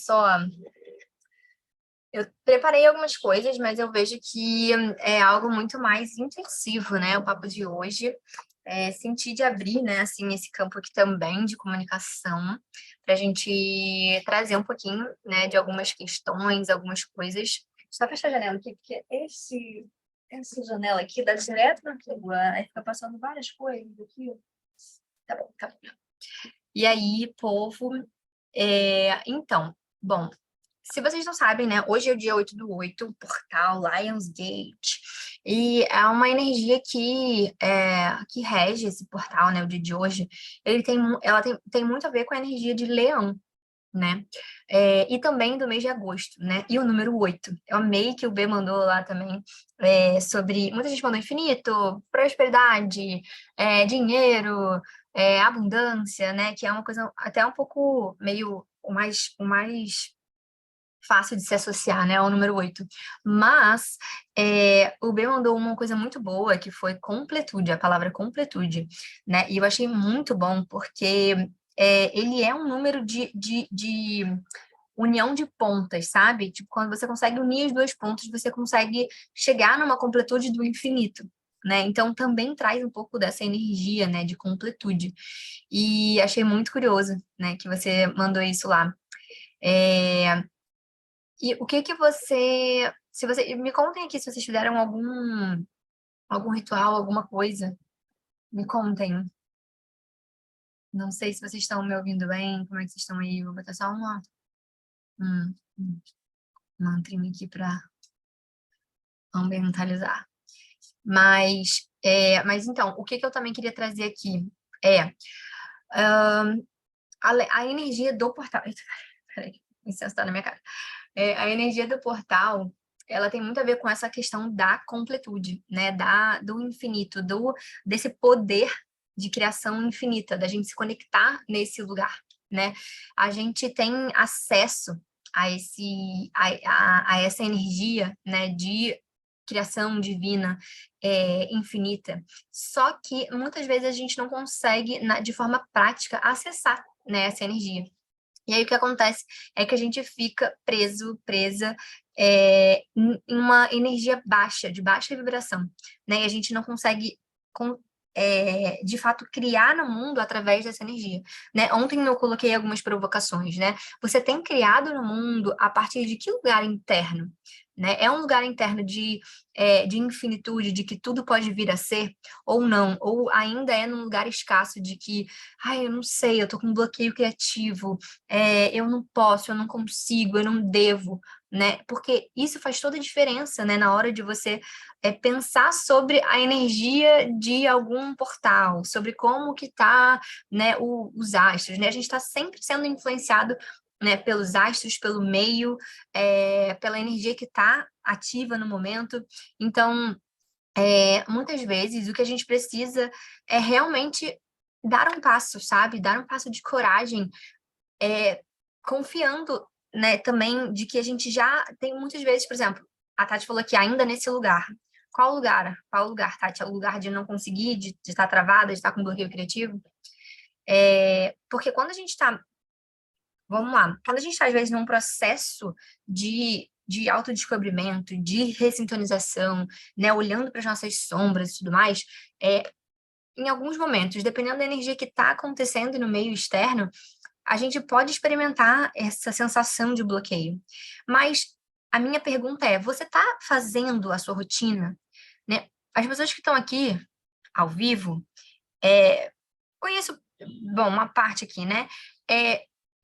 só... Eu preparei algumas coisas, mas eu vejo que é algo muito mais intensivo, né? O papo de hoje. Senti de abrir, né, assim, esse campo aqui também de comunicação, para a gente trazer um pouquinho, né, de algumas questões, algumas coisas. Só fechar a janela aqui, porque essa janela aqui dá direto na rua, aí fica passando várias coisas aqui. Tá bom, tá bom. E aí, povo, então, bom, se vocês não sabem, né, hoje é o dia 8/8, o portal Lionsgate, e é uma energia que rege esse portal, né, o dia de hoje, ela tem muito a ver com a energia de Leão, né, e também do mês de agosto, né, e o número 8. Eu amei que o B mandou lá também, sobre, muita gente mandou infinito, prosperidade, dinheiro, abundância, né, que é uma coisa até um pouco meio o mais fácil de se associar, né, ao número 8. Mas o B mandou uma coisa muito boa, que foi completude, a palavra completude, né? E eu achei muito bom, porque ele é um número de união de pontas, sabe? Tipo, quando você consegue unir as duas pontas, você consegue chegar numa completude do infinito. Né? Então, também traz um pouco dessa energia, né, de completude. E achei muito curioso, né, que você mandou isso lá. E o que que você... Se você... Me contem aqui se vocês fizeram algum ritual, alguma coisa. Me contem. Não sei se vocês estão me ouvindo bem, como é que vocês estão aí. Vou botar só um mantrinho aqui para ambientalizar. Mas então, o que que eu também queria trazer aqui é a energia do portal. Eita, peraí, incenso tá na minha cara. A energia do portal, ela tem muito a ver com essa questão da completude, né? Do infinito, desse poder de criação infinita, da gente se conectar nesse lugar, né? A gente tem acesso a essa energia, né? De criação divina infinita. Só que muitas vezes a gente não consegue, de forma prática, acessar, né, essa energia. E aí o que acontece é que a gente fica presa em uma energia baixa, de baixa vibração, né? E a gente não consegue, de fato, criar no mundo através dessa energia, né? Ontem eu coloquei algumas provocações, né? Você tem criado no mundo a partir de que lugar interno? Né? É um lugar interno de infinitude, de que tudo pode vir a ser, ou não? Ou ainda é num lugar escasso de que, ai, eu não sei, eu tô com um bloqueio criativo, eu não posso, eu não consigo, eu não devo, né? Porque isso faz toda a diferença, né? Na hora de você pensar sobre a energia de algum portal, sobre como que tá, né, os astros, né? A gente está sempre sendo influenciado, né, pelos astros, pelo meio, pela energia que está ativa no momento. Então, muitas vezes, o que a gente precisa é realmente dar um passo, sabe? Dar um passo de coragem, confiando, né, também de que a gente já tem muitas vezes, por exemplo, a Tati falou que ainda nesse lugar. Qual lugar? Qual lugar, Tati? É o lugar de não conseguir, de estar travada, de estar com bloqueio criativo? Porque quando a gente está... Vamos lá. Quando a gente está, às vezes, num processo de autodescobrimento, de ressintonização, né, olhando para as nossas sombras e tudo mais, em alguns momentos, dependendo da energia que está acontecendo no meio externo, a gente pode experimentar essa sensação de bloqueio. Mas a minha pergunta é, você está fazendo a sua rotina? Né? As pessoas que estão aqui, ao vivo, conheço, bom, uma parte aqui, né?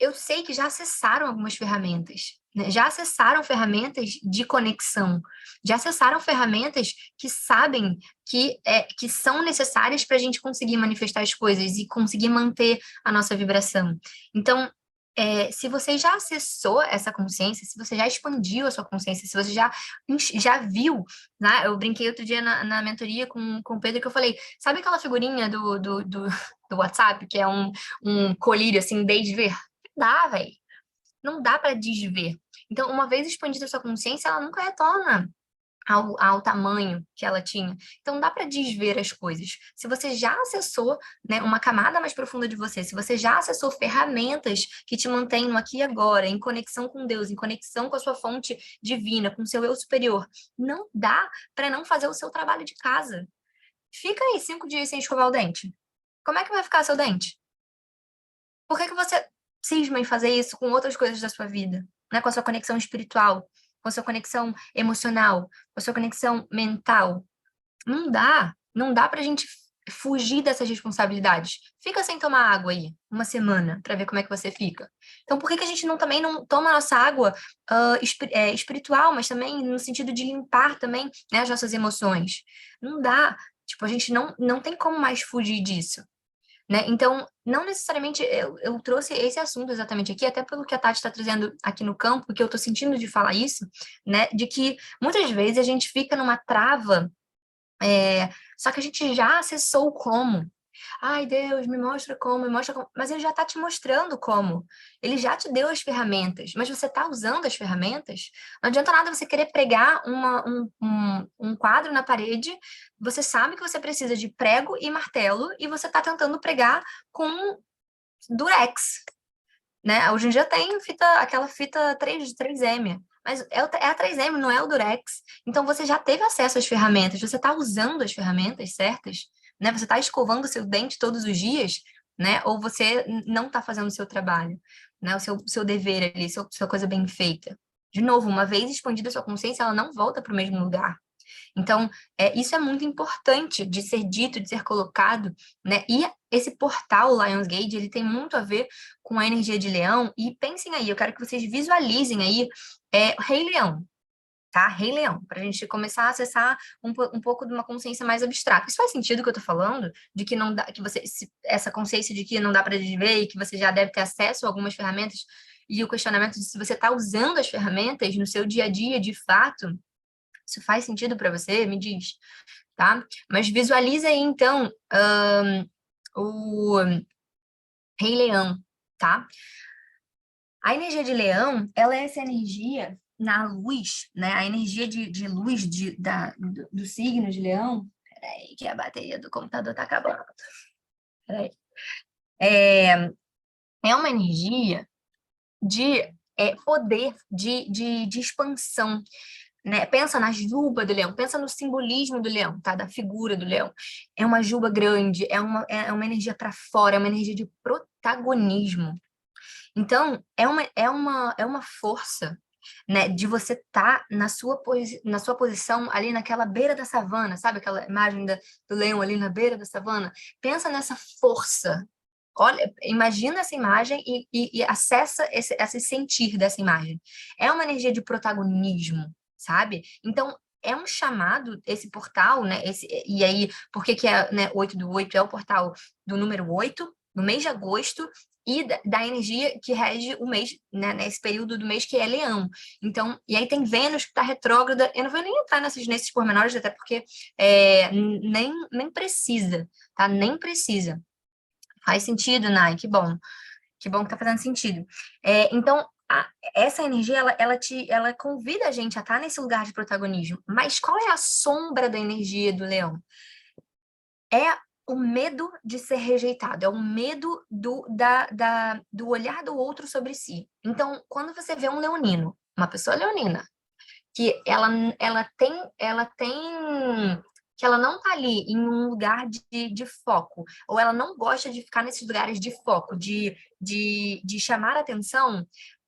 Eu sei que já acessaram algumas ferramentas, né? Já acessaram ferramentas de conexão, já acessaram ferramentas que sabem que são necessárias para a gente conseguir manifestar as coisas e conseguir manter a nossa vibração. Então, se você já acessou essa consciência, se você já expandiu a sua consciência, se você já viu, né? Eu brinquei outro dia na mentoria com o Pedro, que eu falei, sabe aquela figurinha do WhatsApp, que é um colírio, assim, desver? Dá, velho. Não dá para desver. Então, uma vez expandida a sua consciência, ela nunca retorna ao tamanho que ela tinha. Então, dá para desver as coisas. Se você já acessou, né, uma camada mais profunda de você, se você já acessou ferramentas que te mantêm no aqui e agora, em conexão com Deus, em conexão com a sua fonte divina, com o seu eu superior, não dá para não fazer o seu trabalho de casa. Fica aí 5 dias sem escovar o dente. Como é que vai ficar seu dente? Por que que você cisma em fazer isso com outras coisas da sua vida, né? Com a sua conexão espiritual, com a sua conexão emocional, com a sua conexão mental? Não dá pra gente fugir dessas responsabilidades. Fica sem tomar água aí, uma semana, para ver como é que você fica. Então, por que que a gente também não toma a nossa água espiritual, mas também no sentido de limpar também, né, as nossas emoções? Não dá. Tipo, a gente não tem como mais fugir disso. Né? Então, não necessariamente eu trouxe esse assunto exatamente aqui, até pelo que a Tati está trazendo aqui no campo, que eu estou sentindo de falar isso, né? De que muitas vezes a gente fica numa trava, só que a gente já acessou como. Ai, Deus, me mostra como, me mostra como. Mas ele já está te mostrando como. Ele já te deu as ferramentas, mas você está usando as ferramentas? Não adianta nada você querer pregar um quadro na parede, você sabe que você precisa de prego e martelo, e você está tentando pregar com durex, né? Hoje em dia tem aquela fita 3M, mas é a 3M, não é o Durex. Então você já teve acesso às ferramentas, você está usando as ferramentas certas, né? Você está escovando o seu dente todos os dias, né? Ou você não está fazendo o seu trabalho, né? O seu dever ali, sua coisa bem feita. De novo, uma vez expandida a sua consciência, ela não volta para o mesmo lugar. Então, isso é muito importante de ser dito, de ser colocado, né? E esse portal Lionsgate, ele tem muito a ver com a energia de leão. E pensem aí, eu quero que vocês visualizem aí Rei Leão, tá? Rei Leão, para a gente começar a acessar um pouco de uma consciência mais abstrata. Isso faz sentido o que eu tô falando? De que não dá, que você, essa consciência de que não dá para desver e que você já deve ter acesso a algumas ferramentas, e o questionamento de se você está usando as ferramentas no seu dia a dia de fato. Isso faz sentido para você? Me diz, tá? Mas visualiza aí, então, o Rei Leão, tá? A energia de Leão, ela é essa energia na luz, né? A energia de luz do signo de Leão. Peraí, que a bateria do computador tá acabando. Peraí. É uma energia de poder, de expansão, né? Pensa na juba do leão, pensa no simbolismo do leão, tá? Da figura do leão. É uma juba grande, é uma energia para fora, é uma energia de protagonismo. Então, é uma força, né? De você estar na sua posição ali naquela beira da savana, sabe aquela imagem do leão ali na beira da savana? Pensa nessa força. Olha, imagina essa imagem e acessa esse sentir dessa imagem. É uma energia de protagonismo, sabe? Então, é um chamado, esse portal, né? E aí, por que é, né, 8/8? É o portal do número 8, no mês de agosto, e da energia que rege o mês, né, nesse período do mês que é Leão. Então, e aí tem Vênus que está retrógrada. Eu não vou nem entrar nesses pormenores, até porque nem precisa, tá? Nem precisa. Faz sentido, Nai, que bom. Que bom que tá fazendo sentido. Então, essa energia, ela convida a gente a estar nesse lugar de protagonismo. Mas qual é a sombra da energia do leão? É o medo de ser rejeitado, é o medo do olhar do outro sobre si. Então, quando você vê um leonino, uma pessoa leonina, que ela tem que ela não tá ali em um lugar de foco, ou ela não gosta de ficar nesses lugares de foco, de chamar atenção,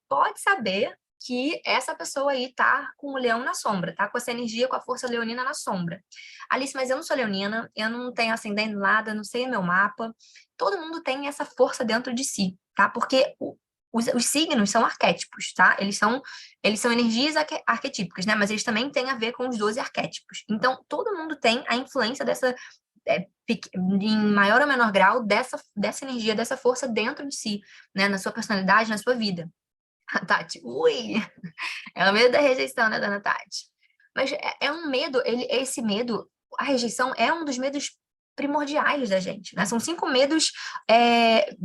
pode saber que essa pessoa aí tá com o leão na sombra, tá com essa energia, com a força leonina na sombra. Alice, mas eu não sou leonina, eu não tenho ascendente nada, não sei o meu mapa. Todo mundo tem essa força dentro de si, tá? Porque os signos são arquétipos, tá? Eles são energias arquetípicas, né? Mas eles também têm a ver com os 12 arquétipos. Então, todo mundo tem a influência em maior ou menor grau, dessa energia, dessa força dentro de si, né? Na sua personalidade, na sua vida. A Tati, ui! É o medo da rejeição, né, dona Tati? Mas é um medo, esse medo, a rejeição é um dos medos primordiais da gente, né? São 5 medos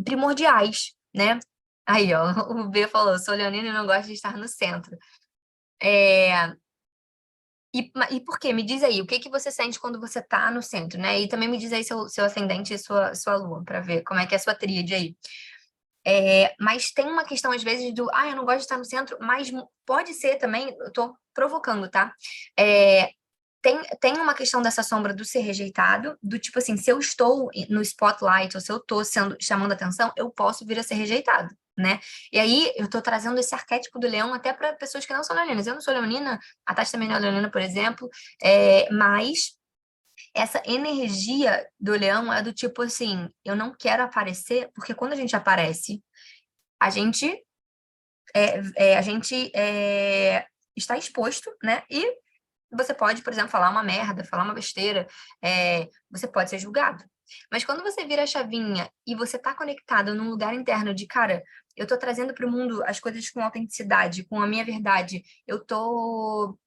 primordiais, né? Aí, ó, o B falou, sou leonino e não gosto de estar no centro. E por quê? Me diz aí, o que que você sente quando você tá no centro, né? E também me diz aí seu ascendente e sua lua, para ver como é que é a sua tríade aí. Mas tem uma questão, às vezes, eu não gosto de estar no centro, mas pode ser também, eu tô provocando, tá? É, tem uma questão dessa sombra do ser rejeitado, do tipo assim, se eu estou no spotlight ou se eu estou chamando atenção, eu posso vir a ser rejeitado, né? E aí eu tô trazendo esse arquétipo do leão até para pessoas que não são leoninas. Eu não sou leonina, a Tati também não é leonina, por exemplo, mas essa energia do leão é do tipo assim, eu não quero aparecer, porque quando a gente aparece, a gente está exposto, né? E você pode, por exemplo, falar uma merda, falar uma besteira, você pode ser julgado. Mas quando você vira a chavinha e você tá conectado num lugar interno de, cara, eu tô trazendo para o mundo as coisas com autenticidade, com a minha verdade, eu tô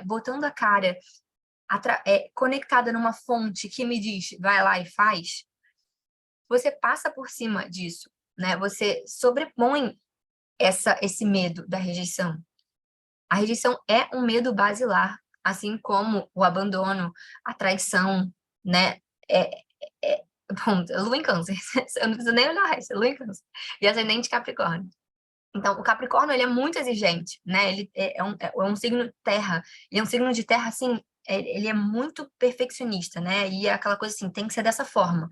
botando a cara, conectada numa fonte que me diz, vai lá e faz, você passa por cima disso, né? Você sobrepõe esse medo da rejeição. A rejeição é um medo basilar, assim como o abandono, a traição, né? É, bom, Lua em Câncer, eu não preciso nem olhar isso, Lua em Câncer. E ascendente Capricórnio. Então, o Capricórnio, ele é muito exigente, né? Ele é um signo de terra. E é um signo de terra, assim, ele é muito perfeccionista, né? E é aquela coisa assim, tem que ser dessa forma.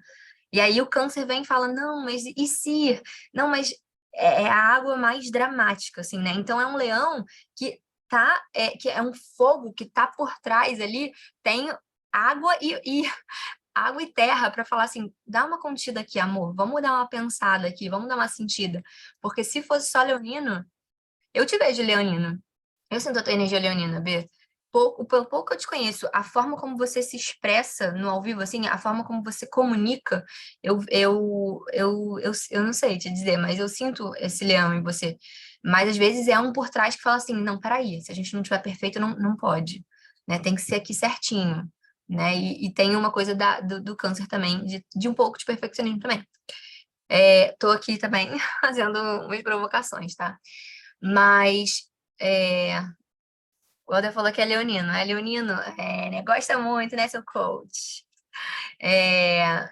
E aí o Câncer vem e fala, não, mas e se? Não, mas é a água mais dramática, assim, né? Então, é um leão que é um fogo que tá por trás ali, tem água água e terra para falar assim, dá uma contida aqui, amor, vamos dar uma pensada aqui, vamos dar uma sentida. Porque se fosse só leonino, eu te vejo leonino. Eu sinto a tua energia leonina, B. Pelo pouco que eu te conheço, a forma como você se expressa no ao vivo, assim, a forma como você comunica, eu não sei te dizer, mas eu sinto esse leão em você. Mas às vezes é um por trás que fala assim, não, peraí, se a gente não tiver perfeito, não pode, né? Tem que ser aqui certinho, né? E tem uma coisa do câncer também, de um pouco de perfeccionismo também. Tô aqui também fazendo umas provocações, tá? Mas o Helder falou que é leonino. É leonino? Né? Gosta muito, né, seu coach? É,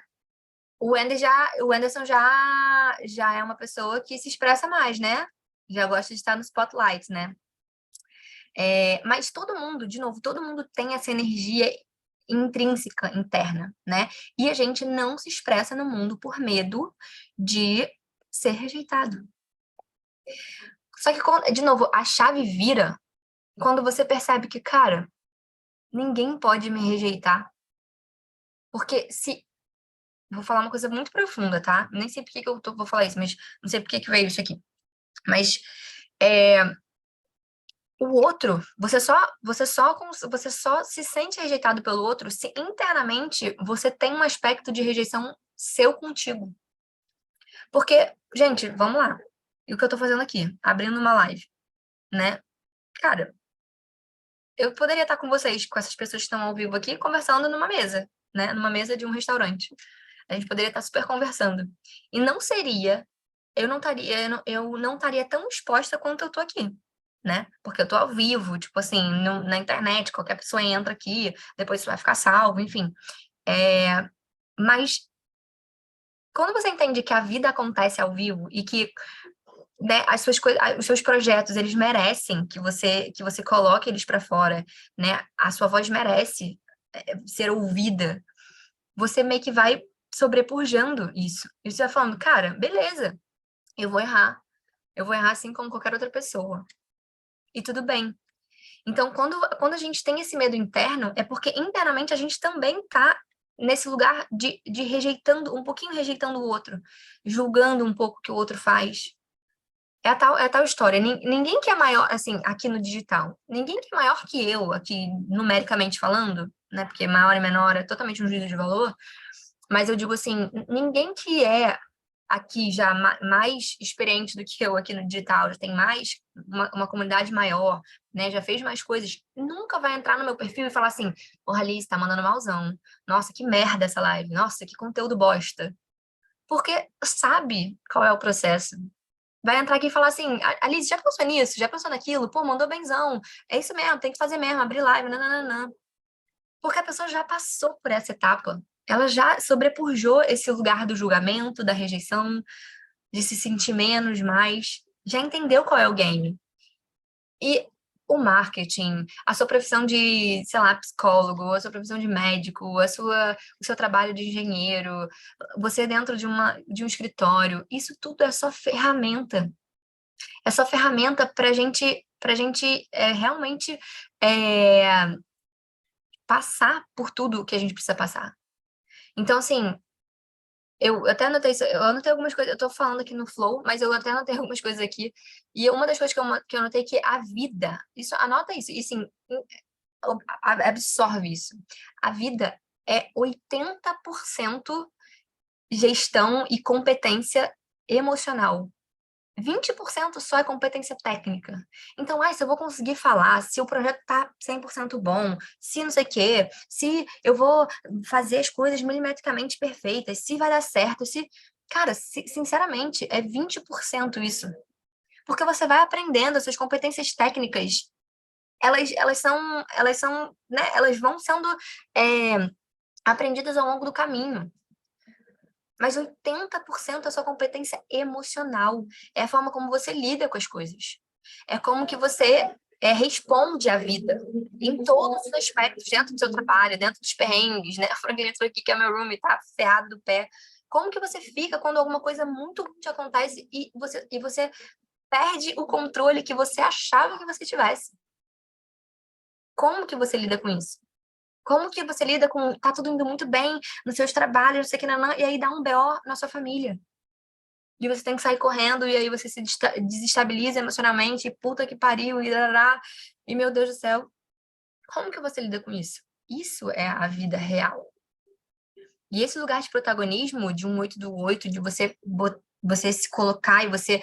o Anderson já é uma pessoa que se expressa mais, né? Já gosta de estar no spotlight, né? Mas todo mundo, de novo, todo mundo tem essa energia intrínseca, interna, né? E a gente não se expressa no mundo por medo de ser rejeitado. Só que, de novo, a chave vira quando você percebe que, cara, ninguém pode me rejeitar. Porque se. Vou falar uma coisa muito profunda, tá? Nem sei por que que vou falar isso, mas não sei por que que veio isso aqui. Mas é, o outro, você só se sente rejeitado pelo outro se internamente você tem um aspecto de rejeição seu contigo. Porque, gente, vamos lá. E o que eu tô fazendo aqui? Abrindo uma live, né? Cara, eu poderia estar com vocês, com essas pessoas que estão ao vivo aqui, conversando numa mesa, né? Numa mesa de um restaurante. A gente poderia estar super conversando. E não seria, eu não estaria tão exposta quanto eu tô aqui, né? Porque eu tô ao vivo, tipo assim, na internet, qualquer pessoa entra aqui, depois isso vai ficar salvo, enfim. Mas quando você entende que a vida acontece ao vivo e que, né, as suas coisas, os seus projetos, eles merecem que você coloque eles para fora, né? A sua voz merece ser ouvida. Você meio que vai sobrepujando isso. E você vai falando, cara, beleza, eu vou errar. Eu vou errar assim como qualquer outra pessoa. E tudo bem. Então, quando a gente tem esse medo interno, é porque internamente a gente também tá nesse lugar de rejeitando, um pouquinho rejeitando o outro, julgando um pouco o que o outro faz. É a tal história. Ninguém que é maior, assim, aqui no digital, ninguém que é maior que eu, aqui numericamente falando, né? Porque maior e menor é totalmente um juízo de valor. Mas eu digo assim, ninguém que é aqui já mais experiente do que eu aqui no digital, já tem mais uma comunidade maior, né? Já fez mais coisas, nunca vai entrar no meu perfil e falar assim, porra, Alice, tá mandando malzão. Nossa, que merda essa live. Nossa, que conteúdo bosta. Porque sabe qual é o processo. vai entrar aqui e falar assim, Alice, já pensou nisso? Já pensou naquilo? Pô, mandou benzão. É isso mesmo, tem que fazer mesmo, abrir live, nananã. Porque a pessoa já passou por essa etapa. Ela já sobrepujou esse lugar do julgamento, da rejeição, de se sentir menos, mais. Já entendeu qual é o game. E o marketing, a sua profissão de, sei lá, psicólogo, a sua profissão de médico, o seu trabalho de engenheiro, você dentro de um escritório, isso tudo é só ferramenta. É só ferramenta para gente realmente é, passar por tudo que a gente precisa passar. Então, assim, eu até anotei isso, eu anotei algumas coisas, eu tô falando aqui no Flow, mas eu até anotei algumas coisas aqui. E uma das coisas que eu anotei é que a vida, isso, anota isso, e assim, absorve isso. A vida é 80% gestão e competência emocional. 20% só é competência técnica. Então, se eu vou conseguir falar, se o projeto tá 100% bom, se não sei o quê, se eu vou fazer as coisas milimetricamente perfeitas, se vai dar certo, se... Cara, sinceramente, é 20% isso. Porque você vai aprendendo, as suas competências técnicas, né, elas vão sendo é, aprendidas ao longo do caminho. Mas 80% é sua competência emocional. É a forma como você lida com as coisas. É como que você responde à vida em todos os aspectos, dentro do seu trabalho, dentro dos perrengues, né? A Franklin entrou aqui que é meu room e tá ferrado do pé. Como que você fica quando alguma coisa muito ruim te acontece e você perde o controle que você achava que você tivesse? Como que você lida com isso? Como que você lida com tá tudo indo muito bem nos seus trabalhos, não sei o que, nanã, e aí dá um BO na sua família? E você tem que sair correndo, e aí você se desestabiliza emocionalmente, e puta que pariu, e dará, e meu Deus do céu. Como que você lida com isso? Isso é a vida real. E esse lugar de protagonismo, de um 8 do 8, de você se colocar e você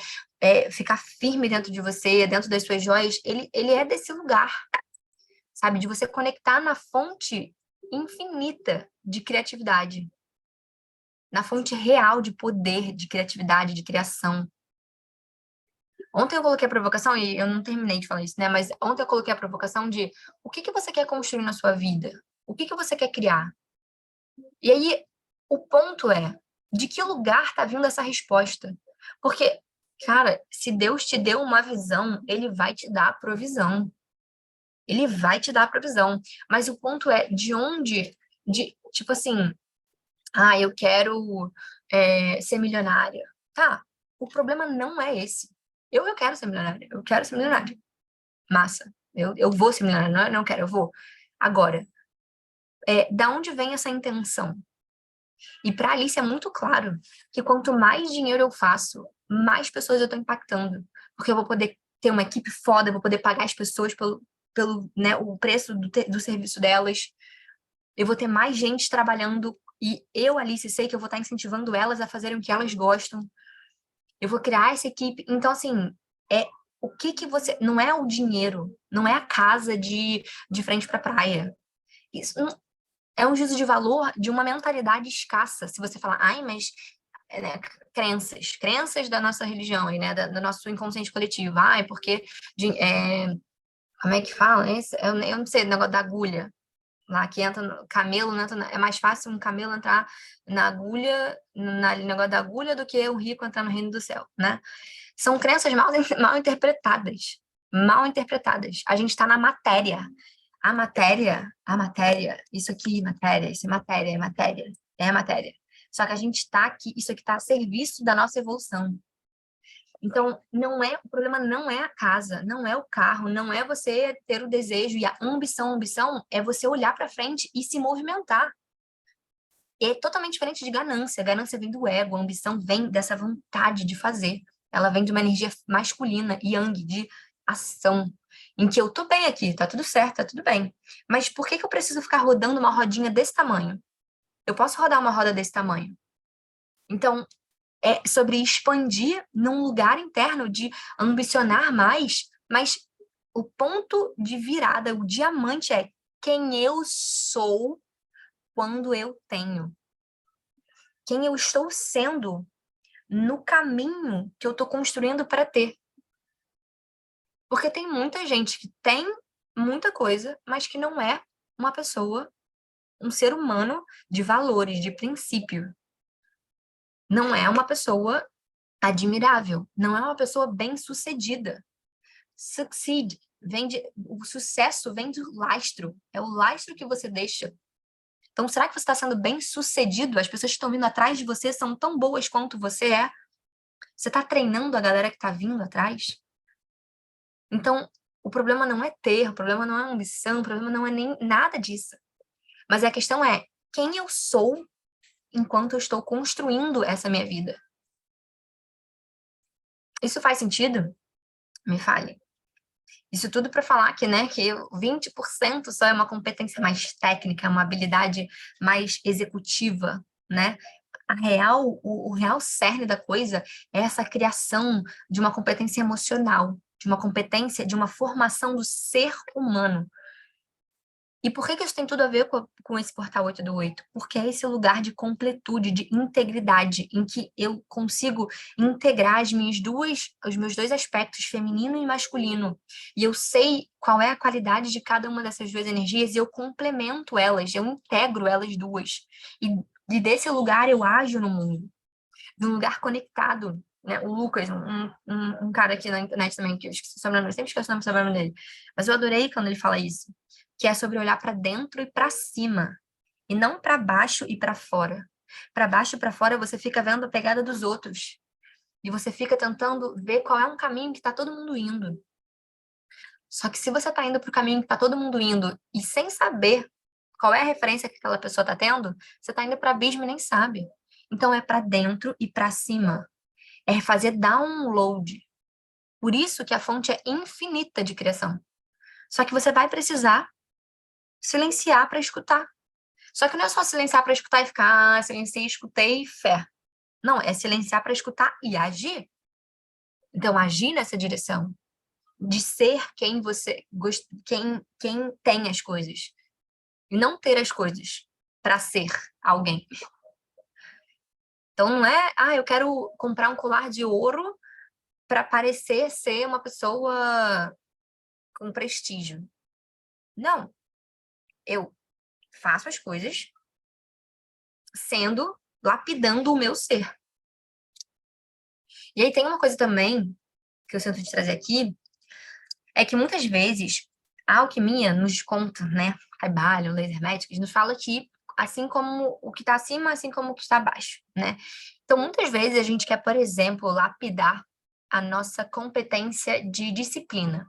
ficar firme dentro de você, dentro das suas joias, ele é desse lugar, sabe? De você conectar na fonte infinita de criatividade, na fonte real de poder, de criatividade, de criação. Ontem eu coloquei a provocação, e eu não terminei de falar isso, né? Mas ontem eu coloquei a provocação de o que que você quer construir na sua vida? O que que você quer criar? E aí, o ponto é, de que lugar tá vindo essa resposta? Porque, cara, se Deus te deu uma visão, ele vai te dar a provisão. Ele vai te dar a provisão. Mas o ponto é, de onde, tipo assim, eu quero ser milionária. Tá, o problema não é esse. Eu quero ser milionária, eu quero ser milionária. Massa, eu vou ser milionária, não quero, eu vou. Agora, da onde vem essa intenção? E para Alice é muito claro que quanto mais dinheiro eu faço, mais pessoas eu estou impactando. Porque eu vou poder ter uma equipe foda, eu vou poder pagar as pessoas pelo né, o preço do serviço delas. Eu vou ter mais gente trabalhando e eu, Alice, sei que eu vou estar incentivando elas a fazerem o que elas gostam. Eu vou criar essa equipe. Então, assim, é o que que você... Não é o dinheiro, não é a casa de frente para a praia. Isso é um juízo de valor de uma mentalidade escassa. Se você falar, mas né, crenças da nossa religião, né, do nosso inconsciente coletivo. Porque como é que fala? Eu não sei, o negócio da agulha. Lá que entra, camelo, não entra, é mais fácil um camelo entrar na agulha, no negócio da agulha, do que o rico entrar no reino do céu, né? São crenças mal interpretadas. Mal interpretadas. A gente está na matéria. A matéria, isso aqui, matéria, isso é matéria, é matéria. Só que a gente está aqui, isso aqui está a serviço da nossa evolução. Então, o problema não é a casa, não é o carro, não é você ter o desejo e a ambição. A ambição é você olhar para frente e se movimentar. É totalmente diferente de ganância. A ganância vem do ego, a ambição vem dessa vontade de fazer. Ela vem de uma energia masculina, yang, de ação, em que eu tô bem aqui, tá tudo certo, tá tudo bem. Mas por que que eu preciso ficar rodando uma rodinha desse tamanho? Eu posso rodar uma roda desse tamanho. Então, é sobre expandir num lugar interno de ambicionar mais, mas o ponto de virada, o diamante é quem eu sou quando eu tenho. Quem eu estou sendo no caminho que eu tô construindo para ter. Porque tem muita gente que tem muita coisa, mas que não é uma pessoa, um ser humano de valores, de princípio. Não é uma pessoa admirável, não é uma pessoa bem-sucedida. Succeed o sucesso vem do lastro, é o lastro que você deixa. Então, será que você está sendo bem-sucedido? As pessoas que estão vindo atrás de você são tão boas quanto você é? Você está treinando a galera que está vindo atrás? Então, o problema não é ter, o problema não é ambição, o problema não é nem nada disso. Mas a questão é quem eu sou enquanto eu estou construindo essa minha vida. Isso faz sentido? Me fale. Isso tudo para falar que, né, que 20% só é uma competência mais técnica, uma habilidade mais executiva, né? O real cerne da coisa é essa criação de uma competência emocional, de uma competência, de uma formação do ser humano. E por que que isso tem tudo a ver com esse portal 8 do 8? Porque é esse lugar de completude, de integridade, em que eu consigo integrar os meus dois aspectos, feminino e masculino. E eu sei qual é a qualidade de cada uma dessas duas energias e eu complemento elas, eu integro elas duas. E desse lugar eu ajo no mundo, de um lugar conectado. Né? O Lucas, um cara aqui na internet também, que eu esqueci o sobrenome, eu sempre esqueço o sobrenome dele. Mas eu adorei quando ele fala isso, que é sobre olhar para dentro e para cima, e não para baixo e para fora. Para baixo e para fora você fica vendo a pegada dos outros, e você fica tentando ver qual é um caminho que está todo mundo indo. Só que se você está indo para o caminho que está todo mundo indo, e sem saber qual é a referência que aquela pessoa está tendo, você está indo para abismo e nem sabe. Então é para dentro e para cima. É fazer download. Por isso que a fonte é infinita de criação. Só que você vai precisar silenciar para escutar. Só que não é só silenciar para escutar e ficar, silenciei, escutei, fé. Não, é silenciar para escutar e agir. Então, agir nessa direção de ser quem você, quem tem as coisas. E não ter as coisas para ser alguém. Então, não é, eu quero comprar um colar de ouro para parecer ser uma pessoa com prestígio. Não, eu faço as coisas lapidando o meu ser. E aí tem uma coisa também que eu sinto de trazer aqui, é que muitas vezes a alquimia nos conta, né? Trabalho, laser médicos, nos fala que assim como o que está acima, assim como o que está abaixo, né? Então, muitas vezes a gente quer, por exemplo, lapidar a nossa competência de disciplina.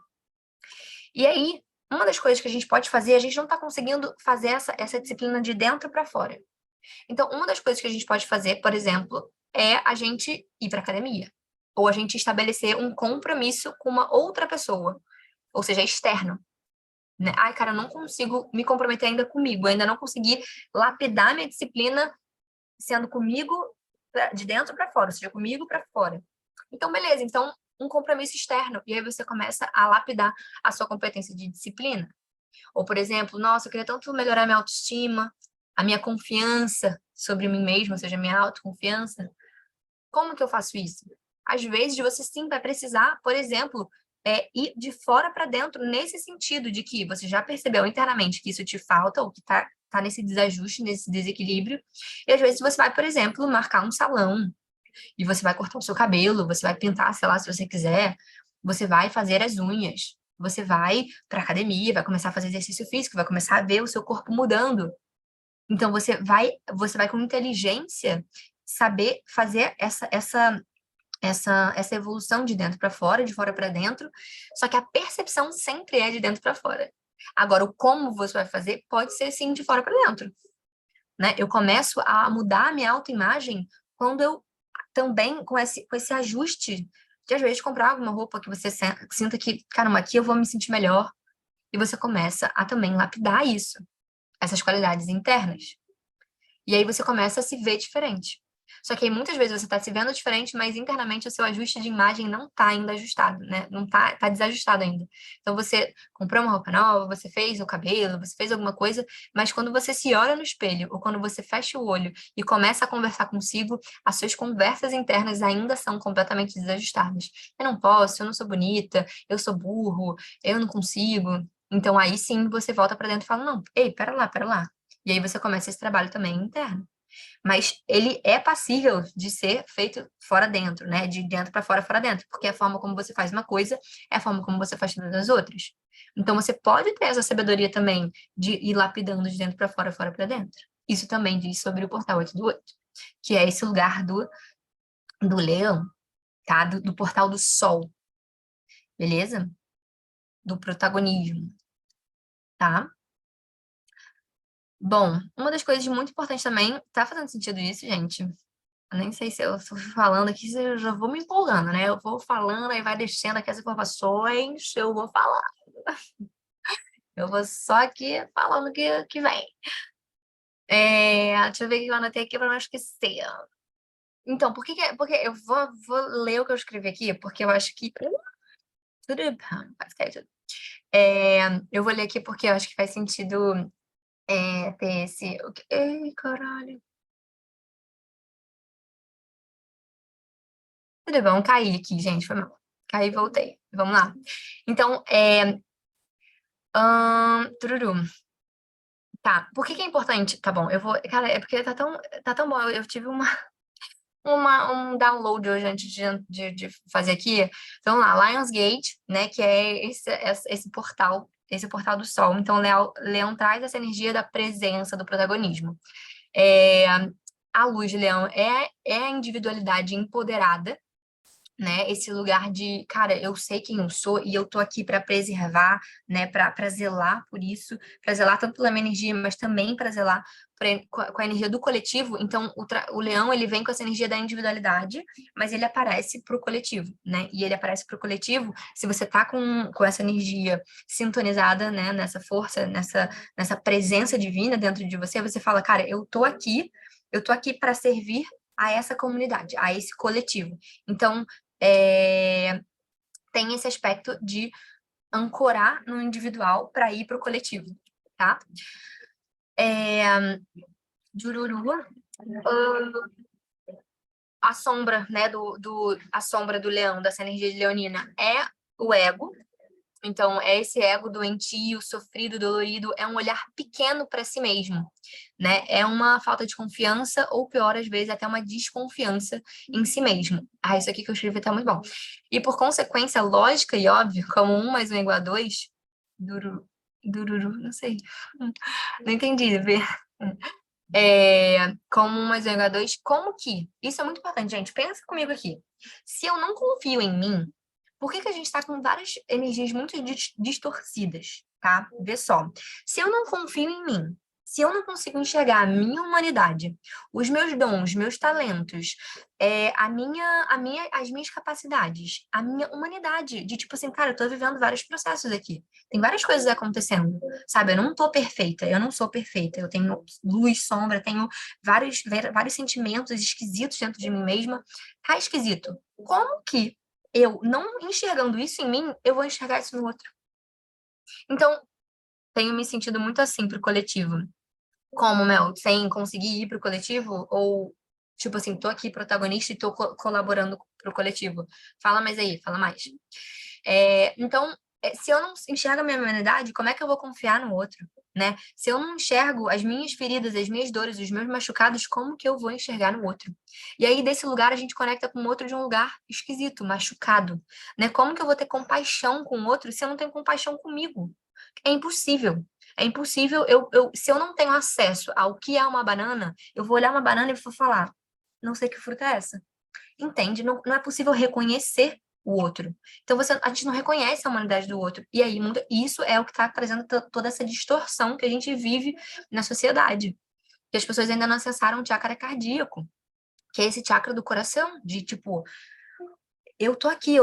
E aí, uma das coisas que a gente pode fazer, a gente não está conseguindo fazer essa disciplina de dentro para fora. Então, uma das coisas que a gente pode fazer, por exemplo, é a gente ir para academia. Ou a gente estabelecer um compromisso com uma outra pessoa, ou seja, externo. Né? Ai, cara, eu não consigo me comprometer ainda comigo, ainda não consegui lapidar minha disciplina sendo comigo de dentro para fora, ou seja, comigo para fora. Então, beleza, então um compromisso externo, e aí você começa a lapidar a sua competência de disciplina. Ou, por exemplo, nossa, eu queria tanto melhorar minha autoestima, a minha confiança sobre mim mesma, ou seja, a minha autoconfiança. Como que eu faço isso? Às vezes você sim vai precisar, por exemplo, ir de fora para dentro, nesse sentido de que você já percebeu internamente que isso te falta, ou que tá nesse desajuste, nesse desequilíbrio, e às vezes você vai, por exemplo, marcar um salão, e você vai cortar o seu cabelo, você vai pintar, sei lá, se você quiser, você vai fazer as unhas, você vai para academia, vai começar a fazer exercício físico, vai começar a ver o seu corpo mudando. Então você vai com inteligência saber fazer essa evolução de dentro para fora, de fora para dentro, só que a percepção sempre é de dentro para fora. Agora, o como você vai fazer pode ser sim de fora para dentro, né? Eu começo a mudar a minha autoimagem quando eu também com esse ajuste de às vezes comprar alguma roupa que você sinta que, caramba, aqui eu vou me sentir melhor, e você começa a também lapidar isso, essas qualidades internas. E aí você começa a se ver diferente. Só que aí muitas vezes você está se vendo diferente, mas internamente o seu ajuste de imagem não está ainda ajustado, né? Não tá desajustado ainda. Então você comprou uma roupa nova, você fez o cabelo, você fez alguma coisa, mas quando você se olha no espelho, ou quando você fecha o olho e começa a conversar consigo, as suas conversas internas ainda são completamente desajustadas. Eu não posso, eu não sou bonita, eu sou burro, eu não consigo. Então aí sim você volta para dentro e fala: não, ei, pera lá, pera lá. E aí você começa esse trabalho também interno. Mas ele é passível de ser feito fora dentro, né? De dentro para fora, fora dentro, porque a forma como você faz uma coisa é a forma como você faz todas as outras. Então você pode ter essa sabedoria também de ir lapidando de dentro para fora, fora para dentro. Isso também diz sobre o portal 8 do 8, que é esse lugar do leão, tá? Do portal do sol, beleza? Do protagonismo, tá? Bom, uma das coisas muito importantes também, tá fazendo sentido isso, gente? Eu nem sei se eu estou falando aqui, se eu já vou me empolgando, né? Eu vou falando, aí vai descendo aqui as informações, eu vou falar. Eu vou só aqui falando que vem. Deixa eu ver o que eu anotei aqui para não esquecer. Então, porque eu vou ler o que eu escrevi aqui, porque eu acho que. Tudo bem, quase caiu tudo. Eu vou ler aqui porque eu acho que faz sentido ter esse. Ei, caralho. Tudo bom, caí aqui, gente, foi mal. Caí e voltei. Vamos lá. Então, tururum. Tá, por que que é importante? Tá bom, eu vou. Cara, é porque tá tão bom. Eu tive um download hoje antes de fazer aqui. Então, lá, Lionsgate, né, que é esse portal do Sol. Então, Leão traz essa energia da presença, do protagonismo. É, a luz de Leão é a individualidade empoderada, né? Esse lugar de, cara, eu sei quem eu sou e eu tô aqui para preservar, né? Para zelar por isso, para zelar tanto pela minha energia, mas também para zelar com a energia do coletivo. Então, o leão, ele vem com essa energia da individualidade, mas ele aparece para o coletivo, né? E ele aparece para o coletivo, se você tá com essa energia sintonizada, né? Nessa força, nessa presença divina dentro de você, você fala, cara, eu tô aqui para servir a essa comunidade, a esse coletivo. Então, é, tem esse aspecto de ancorar no individual para ir para o coletivo, tá? Jururu, a sombra, né, a sombra do leão, dessa energia de leonina, é o ego. Então, é esse ego doentio, sofrido, dolorido, é um olhar pequeno para si mesmo, né? É uma falta de confiança, ou pior, às vezes, até uma desconfiança em si mesmo. Ah, isso aqui que eu escrevi tá muito bom. E por consequência lógica e óbvia, como 1 mais 1 igual a 2, dururu, não sei. Não entendi, vê. Como 1 mais 1 igual a 2, como que? Isso é muito importante, gente. Pensa comigo aqui. Se eu não confio em mim, por que que a gente está com várias energias muito distorcidas, tá? Vê só. Se eu não confio em mim, se eu não consigo enxergar a minha humanidade, os meus dons, meus talentos, as minhas capacidades, a minha humanidade, de tipo assim, cara, eu tô vivendo vários processos aqui. Tem várias coisas acontecendo, sabe? Eu não tô perfeita, eu não sou perfeita. Eu tenho luz, sombra, tenho vários sentimentos esquisitos dentro de mim mesma. Tá esquisito. Como que eu não enxergando isso em mim, eu vou enxergar isso no outro? Então, tenho me sentido muito assim pro coletivo. Como, Mel, sem conseguir ir pro coletivo? Ou, tipo assim, tô aqui protagonista e tô colaborando pro coletivo? Fala mais aí, fala mais. Então, se eu não enxergo a minha humanidade, como é que eu vou confiar no outro, né? Se eu não enxergo as minhas feridas, as minhas dores, os meus machucados, como que eu vou enxergar no outro? E aí, desse lugar, a gente conecta com o outro de um lugar esquisito, machucado, né? Como que eu vou ter compaixão com o outro se eu não tenho compaixão comigo? É impossível. É impossível, se eu não tenho acesso ao que é uma banana, eu vou olhar uma banana e vou falar, não sei que fruta é essa. Entende? Não, não é possível reconhecer o outro. Então a gente não reconhece a humanidade do outro. E aí isso é o que está trazendo toda essa distorção que a gente vive na sociedade. Que as pessoas ainda não acessaram o chakra cardíaco, que é esse chakra do coração, de tipo, eu tô aqui,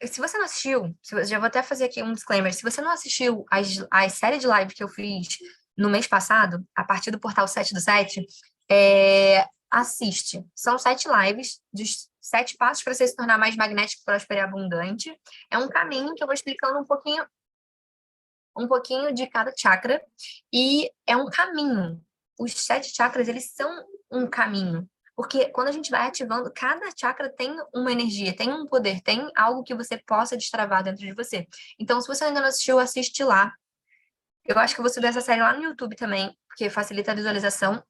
se você não assistiu, já vou até fazer aqui um disclaimer, se você não assistiu as séries de live que eu fiz no mês passado, a partir do portal 7 do 7, assiste. São 7 lives dos 7 passos para você se tornar mais magnético, próspero e abundante. É um caminho que eu vou explicando um pouquinho de cada chakra, e é um caminho. Os 7 chakras, eles são um caminho. Porque quando a gente vai ativando, cada chakra tem uma energia, tem um poder, tem algo que você possa destravar dentro de você. Então, se você ainda não assistiu, assiste lá. Eu acho que eu vou subir essa série lá no YouTube também, porque facilita a visualização.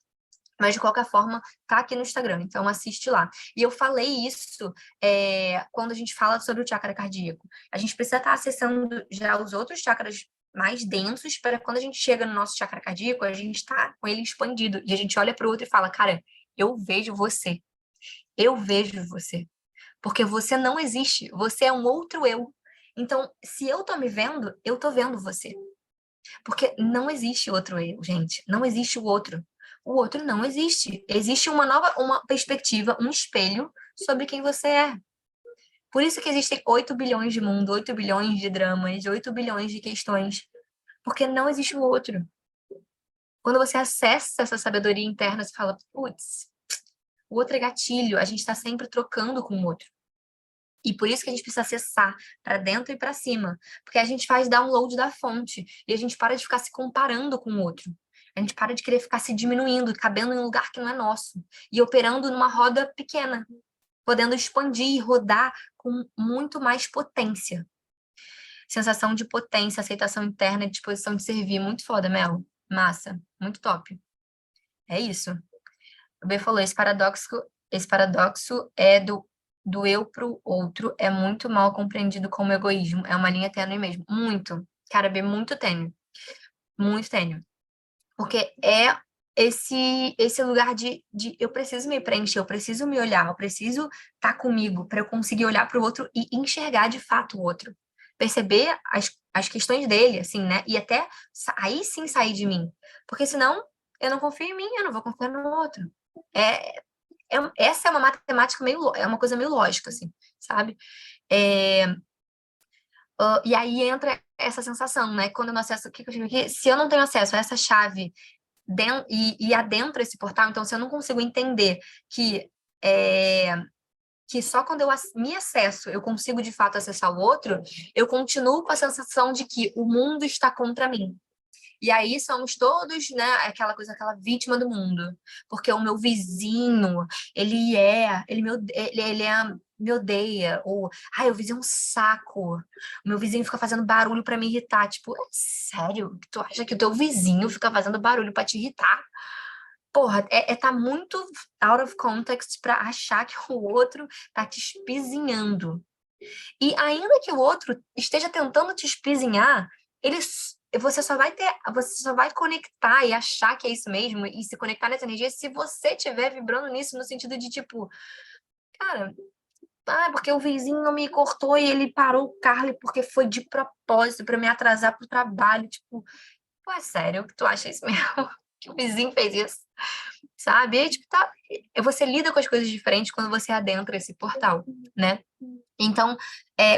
Mas, de qualquer forma, tá aqui no Instagram, então assiste lá. E eu falei isso quando a gente fala sobre o chakra cardíaco. A gente precisa estar acessando já os outros chakras mais densos, para quando a gente chega no nosso chakra cardíaco, a gente tá com ele expandido. E a gente olha para o outro e fala, cara, eu vejo você. Eu vejo você. Porque você não existe. Você é um outro eu. Então, se eu tô me vendo, eu tô vendo você. Porque não existe outro eu, gente. Não existe o outro. O outro não existe. Existe uma perspectiva, um espelho sobre quem você é. Por isso que existem 8 bilhões de mundo, 8 bilhões de dramas, 8 bilhões de questões. Porque não existe o outro. Quando você acessa essa sabedoria interna, você fala, putz, o outro é gatilho, a gente está sempre trocando com o outro. E por isso que a gente precisa acessar para dentro e para cima, porque a gente faz download da fonte e a gente para de ficar se comparando com o outro. A gente para de querer ficar se diminuindo, cabendo em um lugar que não é nosso e operando numa roda pequena, podendo expandir e rodar com muito mais potência. Sensação de potência, aceitação interna e disposição de servir. Muito foda, Mel. Massa. Muito top. É isso. O B falou, esse paradoxo é do eu pro outro, é muito mal compreendido como egoísmo. É uma linha tênue mesmo. Muito. Cara, B, muito tênue. Muito tênue. Porque é esse lugar de eu preciso me preencher, eu preciso me olhar, eu preciso estar comigo para eu conseguir olhar para o outro e enxergar de fato o outro. Perceber as questões dele, assim, né? E até aí sim sair de mim. Porque senão eu não confio em mim, eu não vou confiar no outro. É, essa é uma matemática é uma coisa meio lógica, assim, sabe? É, e aí entra essa sensação, né? Quando eu não acesso, o que eu digo aqui? Se eu não tenho acesso a essa chave e adentro esse portal, então se eu não consigo entender é, que só quando eu me acesso eu consigo de fato acessar o outro, eu continuo com a sensação de que o mundo está contra mim. E aí somos todos, né, aquela coisa, aquela vítima do mundo. Porque o meu vizinho, me odeia. Ou, ai, o vizinho é um saco. O meu vizinho fica fazendo barulho para me irritar. Tipo, é sério? Tu acha que o teu vizinho fica fazendo barulho para te irritar? Porra, tá muito out of context para achar que o outro tá te espizinhando. E ainda que o outro esteja tentando te espizinhar, você só vai conectar e achar que é isso mesmo e se conectar nessa energia se você estiver vibrando nisso no sentido de tipo, cara, porque o vizinho não me cortou e ele parou o carro porque foi de propósito para me atrasar pro trabalho, tipo, pô, é sério que tu acha isso mesmo? Que o vizinho fez isso, sabe? E, tipo, você lida com as coisas diferentes quando você adentra esse portal, né? Então,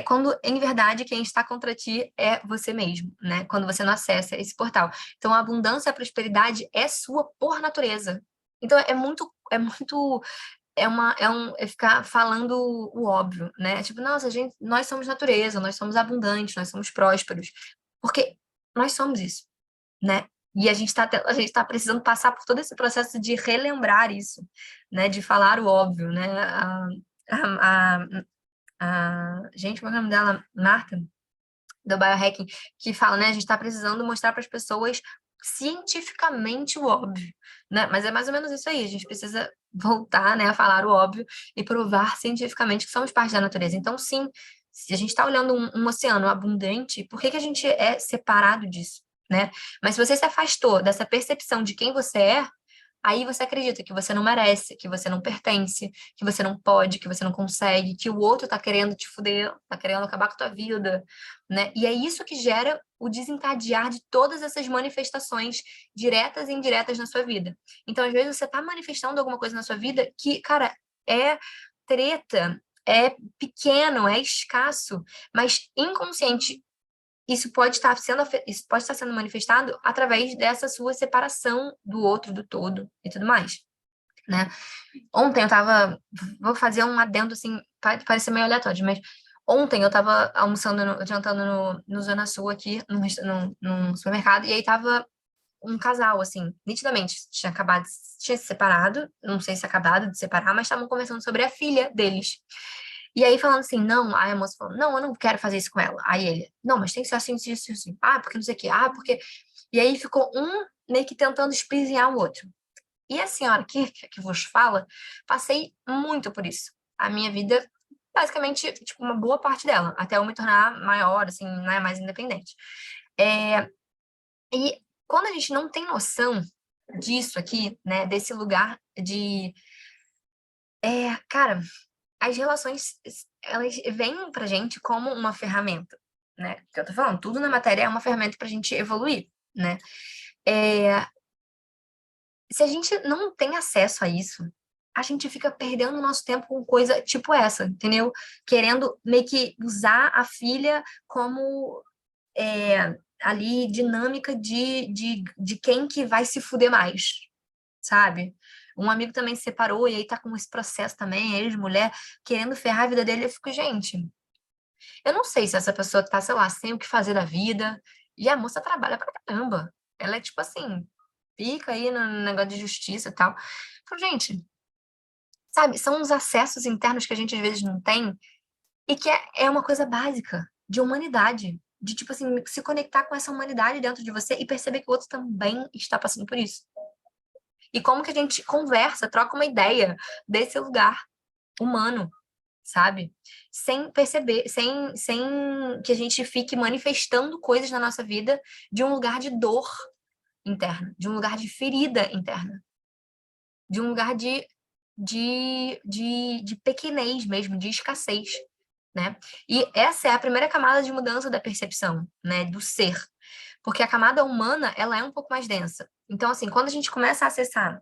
quando, em verdade, quem está contra ti é você mesmo, né? Quando você não acessa esse portal. Então, a abundância e a prosperidade é sua por natureza. Então, é ficar falando o óbvio, né? Tipo, nossa, nós somos natureza, nós somos abundantes, nós somos prósperos. Porque nós somos isso, né? E a gente tá precisando passar por todo esse processo de relembrar isso, né? De falar o óbvio, né? A, gente, qual é o nome dela? Marta, do Biohacking, que fala, né? A gente está precisando mostrar para as pessoas cientificamente o óbvio, né? Mas é mais ou menos isso aí. A gente precisa voltar, né, a falar o óbvio e provar cientificamente que somos parte da natureza. Então, sim, se a gente está olhando um oceano abundante, por que que a gente é separado disso, né? Mas se você se afastou dessa percepção de quem você é, aí você acredita que você não merece, que você não pertence, que você não pode, que você não consegue, que o outro tá querendo te fuder, tá querendo acabar com a tua vida, né? E é isso que gera o desencadear de todas essas manifestações diretas e indiretas na sua vida. Então, às vezes, você tá manifestando alguma coisa na sua vida que, cara, é treta, é pequeno, é escasso, mas inconsciente isso pode estar sendo manifestado através dessa sua separação do outro, do todo e tudo mais, né? Ontem eu tava... Vou fazer um adendo, assim, pode parecer meio aleatório, mas... Ontem eu tava almoçando, jantando no Zona Sul aqui, num supermercado, e aí tava um casal, assim, nitidamente, tinha se separado, não sei se acabado de separar, mas estavam conversando sobre a filha deles. E aí falando assim, não, aí a moça falou, não, eu não quero fazer isso com ela. Aí ele, não, mas tem que ser assim, assim, assim, assim. Ah, porque não sei o quê, ah, porque... E aí ficou um meio que tentando espizinhar o outro. E a senhora que vos fala, passei muito por isso. A minha vida, basicamente, tipo, uma boa parte dela, até eu me tornar maior, assim, né, mais independente. É, e quando a gente não tem noção disso aqui, né, desse lugar de... cara, as relações, elas vêm pra gente como uma ferramenta, né? Que eu tô falando, tudo na matéria é uma ferramenta pra gente evoluir, né? É, se a gente não tem acesso a isso, a gente fica perdendo o nosso tempo com coisa tipo essa, entendeu? Querendo meio que usar a filha como ali dinâmica de quem que vai se fuder mais, sabe? Um amigo também se separou e aí tá com esse processo também, ele de mulher, querendo ferrar a vida dele. Eu fico, gente, eu não sei se essa pessoa tá, sei lá, sem o que fazer da vida, e a moça trabalha pra caramba. Ela é tipo assim, fica aí no negócio de justiça e tal. Então, gente, sabe, são os acessos internos que a gente às vezes não tem e que é uma coisa básica de humanidade. De, tipo assim, se conectar com essa humanidade dentro de você e perceber que o outro também está passando por isso. E como que a gente conversa, troca uma ideia desse lugar humano, sabe? Sem perceber, sem que a gente fique manifestando coisas na nossa vida de um lugar de dor interna, de um lugar de ferida interna, de um lugar de pequenez mesmo, de escassez, né? E essa é a primeira camada de mudança da percepção, né? Do ser. Porque a camada humana, ela é um pouco mais densa. Então, assim, quando a gente começa a acessar,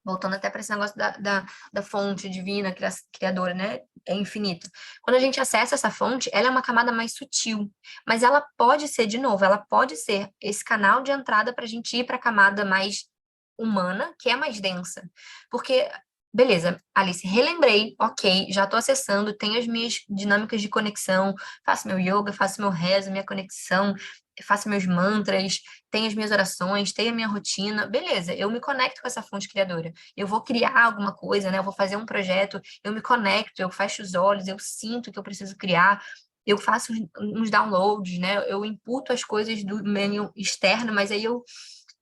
voltando até para esse negócio da fonte divina, criadora, né? É infinito. Quando a gente acessa essa fonte, ela é uma camada mais sutil, mas ela pode ser, de novo, ela pode ser esse canal de entrada para a gente ir para a camada mais humana, que é mais densa. Porque, beleza, Alice, relembrei, ok, já estou acessando, tenho as minhas dinâmicas de conexão, faço meu yoga, faço meu rezo, minha conexão, faço meus mantras, tenho as minhas orações, tenho a minha rotina, beleza, eu me conecto com essa fonte criadora. Eu vou criar alguma coisa, né? Eu vou fazer um projeto, eu me conecto, eu fecho os olhos, eu sinto que eu preciso criar, eu faço uns downloads, né? Eu imputo as coisas do menu externo, mas aí eu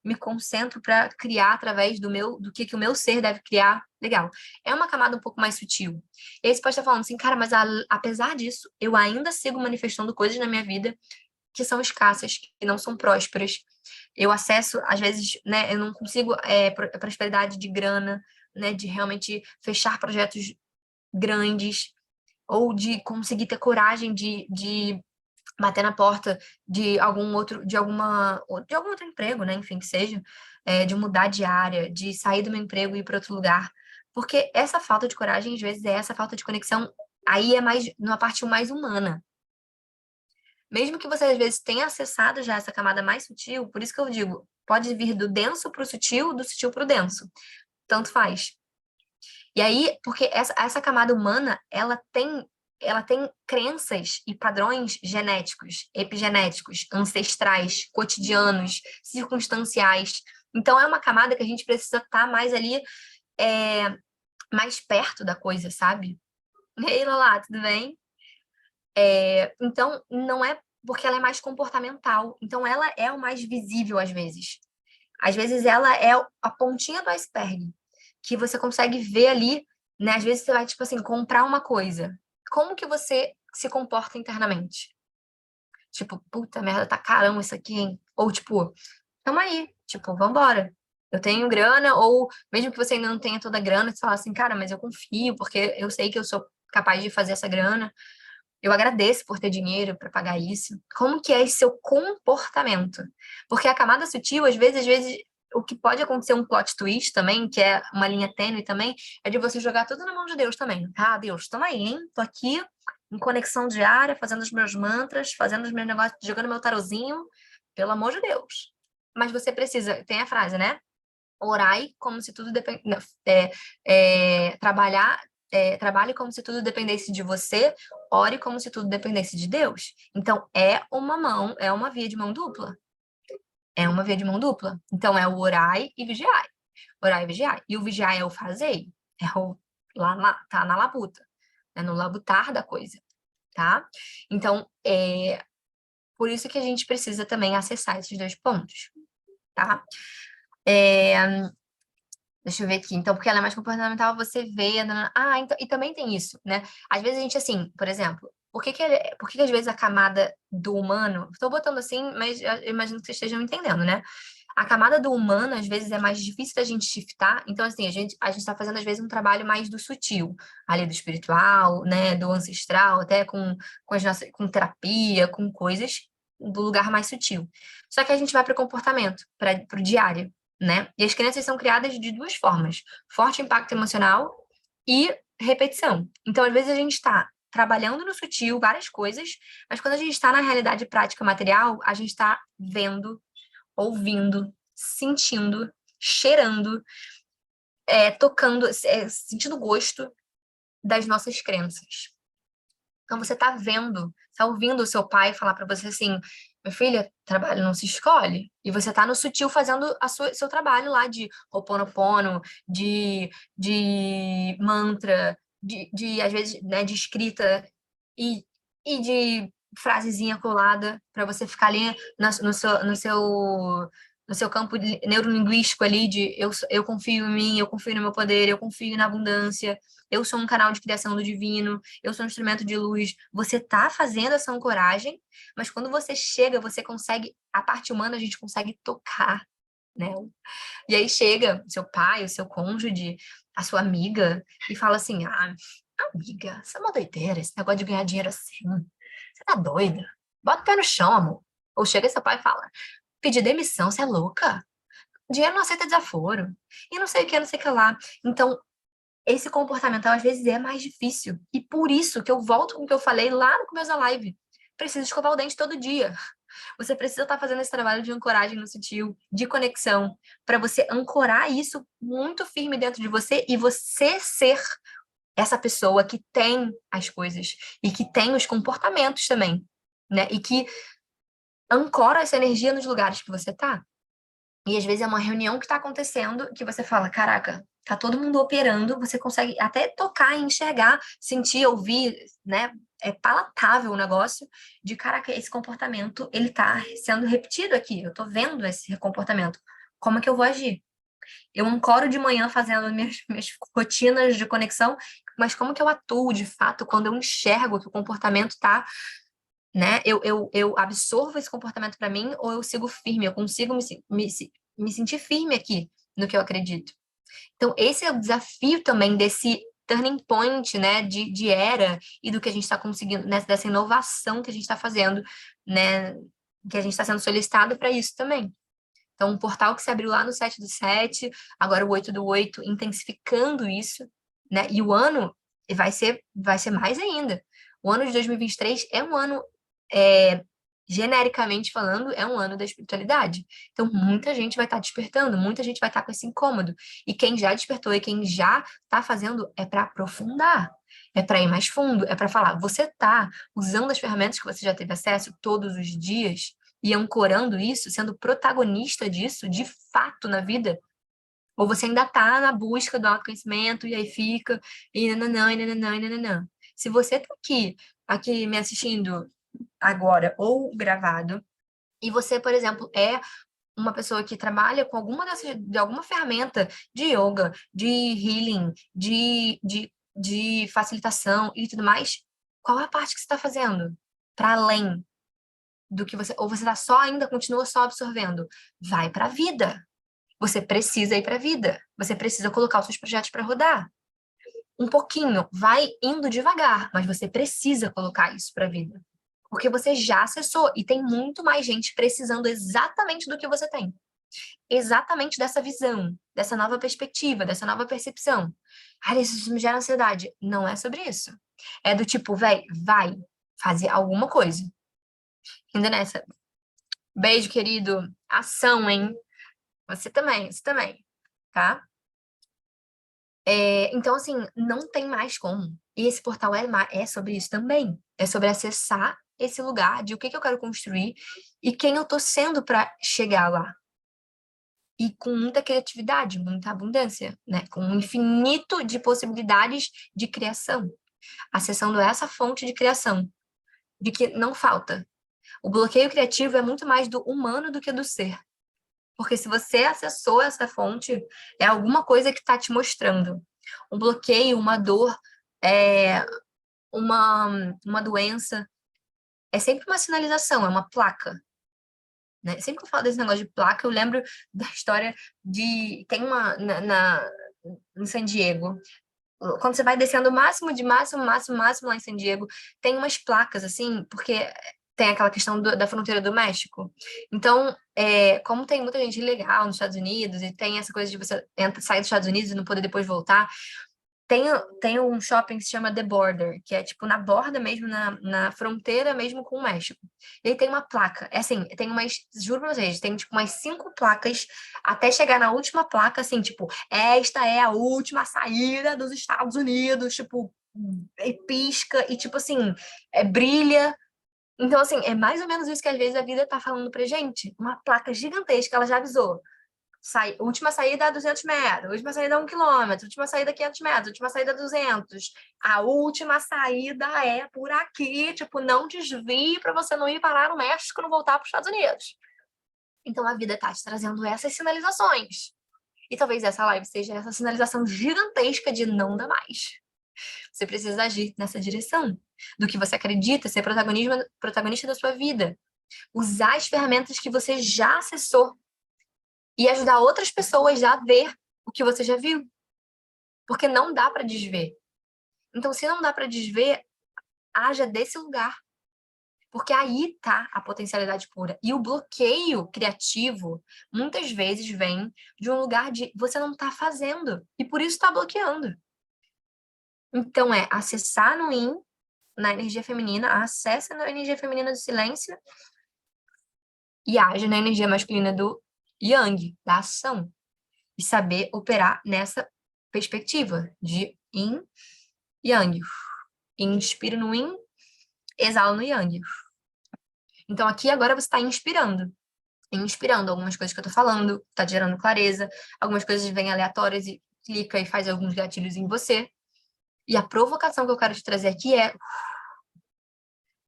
me concentro para criar através do que o meu ser deve criar. Legal. É uma camada um pouco mais sutil. E aí você pode estar falando assim, cara, mas apesar disso, eu ainda sigo manifestando coisas na minha vida que são escassas, que não são prósperas. Eu acesso, às vezes, né, eu não consigo prosperidade de grana, né, de realmente fechar projetos grandes, ou de conseguir ter coragem de bater na porta de algum outro, de algum outro emprego, né, enfim, que seja, de mudar de área, de sair do meu emprego e ir para outro lugar. Porque essa falta de coragem, às vezes, é essa falta de conexão, aí é mais, numa parte mais humana. Mesmo que você, às vezes, tenha acessado já essa camada mais sutil, por isso que eu digo, pode vir do denso para o sutil, do sutil para o denso. Tanto faz. E aí, porque essa camada humana, ela tem crenças e padrões genéticos, epigenéticos, ancestrais, cotidianos, circunstanciais. Então, é uma camada que a gente precisa estar mais ali, é, mais perto da coisa, sabe? E aí, Lolá, tudo bem? Então, não é porque ela é mais comportamental. Então, ela é o mais visível às vezes. Às vezes, ela é a pontinha do iceberg, que você consegue ver ali, né? Às vezes, você vai, tipo assim, comprar uma coisa. Como que você se comporta internamente? Tipo, puta merda, tá carão isso aqui, hein? Ou, tipo, tamo aí, tipo, vambora. Eu tenho grana, ou mesmo que você ainda não tenha toda a grana, você fala assim, cara, mas eu confio, porque eu sei que eu sou capaz de fazer essa grana. Eu agradeço por ter dinheiro para pagar isso. Como que é esse seu comportamento? Porque a camada sutil, às vezes, o que pode acontecer um plot twist também, que é uma linha tênue também, é de você jogar tudo na mão de Deus também. Ah, Deus, toma aí, hein? Tô aqui em conexão diária, fazendo os meus mantras, fazendo os meus negócios, jogando meu tarozinho, pelo amor de Deus. Mas você precisa, tem a frase, né? Orai como se tudo trabalhe como se tudo dependesse de você, ore como se tudo dependesse de Deus. Então, é uma via de mão dupla. É uma via de mão dupla. Então, é o orai e vigiai. Orai e vigiai. E o vigiai é o fazei. É o tá na labuta. É no labutar da coisa, tá? Então, por isso que a gente precisa também acessar esses dois pontos, tá? É, Deixa eu ver aqui. Então, porque ela é mais comportamental, você vê. Então, e também tem isso, né? Às vezes a gente, assim, por exemplo, por que que às vezes a camada do humano. Estou botando assim, mas eu imagino que vocês estejam entendendo, né? A camada do humano, às vezes, é mais difícil da gente shiftar. Então, assim, a gente está fazendo, às vezes, um trabalho mais do sutil, ali do espiritual, né? Do ancestral, até com terapia, com coisas do lugar mais sutil. Só que a gente vai para o comportamento, para o diário, né? E as crianças são criadas de duas formas: forte impacto emocional e repetição. Então, às vezes, a gente está trabalhando no sutil várias coisas, mas quando a gente está na realidade prática material, a gente está vendo, ouvindo, sentindo, cheirando, tocando, sentindo gosto das nossas crenças. Então você está vendo, está ouvindo o seu pai falar para você assim: minha filha, trabalho não se escolhe. E você está no sutil fazendo seu trabalho lá de Ho'oponopono, de mantra, às vezes, né, de escrita e, e de frasezinha colada para você ficar ali no seu campo neurolinguístico ali de eu confio em mim, eu confio no meu poder, eu confio na abundância, eu sou um canal de criação do divino, eu sou um instrumento de luz. Você tá fazendo essa ancoragem, mas quando você chega, você consegue, a parte humana a gente consegue tocar, né? E aí chega seu pai, o seu cônjuge, a sua amiga, e fala assim: ah, amiga, isso é uma doideira, esse negócio de ganhar dinheiro assim. Você tá doida? Bota o pé no chão, amor. Ou chega seu pai e fala: pedir demissão, você é louca? Dinheiro não aceita desaforo. E não sei o que, não sei o que lá. Então, esse comportamental às vezes é mais difícil. E por isso que eu volto com o que eu falei lá no começo da live. Precisa escovar o dente todo dia. Você precisa estar fazendo esse trabalho de ancoragem no sutil, de conexão, para você ancorar isso muito firme dentro de você e você ser essa pessoa que tem as coisas e que tem os comportamentos também, né? E que ancora essa energia nos lugares que você tá. E às vezes é uma reunião que está acontecendo que você fala: caraca, tá todo mundo operando, você consegue até tocar e enxergar, sentir, ouvir, né? É palatável o negócio de, caraca, esse comportamento, ele tá sendo repetido aqui, eu tô vendo esse comportamento. Como é que eu vou agir? Eu ancoro de manhã fazendo minhas rotinas de conexão, mas como que eu atuo de fato quando eu enxergo que o comportamento tá, né? Eu absorvo esse comportamento para mim ou eu sigo firme, eu consigo me sentir firme aqui no que eu acredito. Então, esse é o desafio também desse turning point, né, de era e do que a gente está conseguindo, né, dessa inovação que a gente está fazendo, né, que a gente está sendo solicitado para isso também. Então, um portal que se abriu lá no 7/7, agora o 8/8, intensificando isso, né, e o ano vai ser mais ainda. O ano de 2023 é um ano, é, genericamente falando, é um ano da espiritualidade. Então, muita gente vai estar despertando, muita gente vai estar com esse incômodo. E quem já despertou e quem já está fazendo é para aprofundar, é para ir mais fundo, é para falar: você está usando as ferramentas que você já teve acesso todos os dias e ancorando isso, sendo protagonista disso, de fato, na vida? Ou você ainda está na busca do autoconhecimento e aí fica, e nananã, e nananã, e nananã. Se você está aqui me assistindo agora ou gravado, e você, por exemplo, é uma pessoa que trabalha com de alguma ferramenta de yoga, de healing, de facilitação e tudo mais, qual é a parte que você está fazendo? Para além do que você. Ou você tá só ainda, continua só absorvendo. Vai para a vida. Você precisa ir para a vida. Você precisa colocar os seus projetos para rodar. Um pouquinho, vai indo devagar, mas você precisa colocar isso para a vida. Porque você já acessou e tem muito mais gente precisando exatamente do que você tem. Exatamente dessa visão, dessa nova perspectiva, dessa nova percepção. Ah, isso me gera ansiedade. Não é sobre isso. É do tipo, véi, vai fazer alguma coisa. Ainda nessa. Beijo, querido. Ação, hein? Você também, você também. tá? Então, assim, não tem mais como. E esse portal é sobre isso também. É sobre acessar esse lugar de o que que eu quero construir e quem eu tô sendo para chegar lá. E com muita criatividade, muita abundância, né? Com um infinito de possibilidades de criação. Acessando essa fonte de criação, de que não falta. O bloqueio criativo é muito mais do humano do que do ser. Porque se você acessou essa fonte, é alguma coisa que está te mostrando. Um bloqueio, uma dor, é uma doença, é sempre uma sinalização, é uma placa. Né? Sempre que eu falo desse negócio de placa, eu lembro da história de... Tem uma em San Diego. Quando você vai descendo o máximo de máximo, máximo, máximo lá em San Diego, tem umas placas, assim, porque tem aquela questão da fronteira do México. Então, como tem muita gente ilegal nos Estados Unidos, e tem essa coisa de você sair dos Estados Unidos e não poder depois voltar, tem um shopping que se chama The Border, que é tipo na borda mesmo, na fronteira mesmo com o México. E aí tem uma placa, é assim, tem umas, juro pra vocês, tem tipo umas 5 placas até chegar na última placa, assim, tipo, esta é a última saída dos Estados Unidos, tipo, e pisca, e tipo assim, brilha. Então, assim, é mais ou menos isso que às vezes a vida tá falando pra gente. Uma placa gigantesca, ela já avisou. Última saída a 200 metros, última saída a 1 quilômetro, última saída a 500 metros, última saída a 200. A última saída é por aqui, tipo, não desvie para você não ir parar no México e não voltar para os Estados Unidos. Então a vida está te trazendo essas sinalizações. E talvez essa live seja essa sinalização gigantesca de não dá mais. Você precisa agir nessa direção, do que você acredita, ser protagonista da sua vida. Usar as ferramentas que você já acessou e ajudar outras pessoas a ver o que você já viu. Porque não dá para desver. Então, se não dá para desver, haja desse lugar. Porque aí tá a potencialidade pura. E o bloqueio criativo, muitas vezes, vem de um lugar de você não tá fazendo. E por isso tá bloqueando. Então, é acessar no Yin, na energia feminina, acessa na energia feminina do silêncio e age na energia masculina do Yang, da ação. E saber operar nessa perspectiva de Yin Yang. Inspiro no Yin, exalo no Yang. Então, aqui agora você está inspirando. Inspirando algumas coisas que eu tô falando, tá gerando clareza, algumas coisas vêm aleatórias e clica e faz alguns gatilhos em você. E a provocação que eu quero te trazer aqui é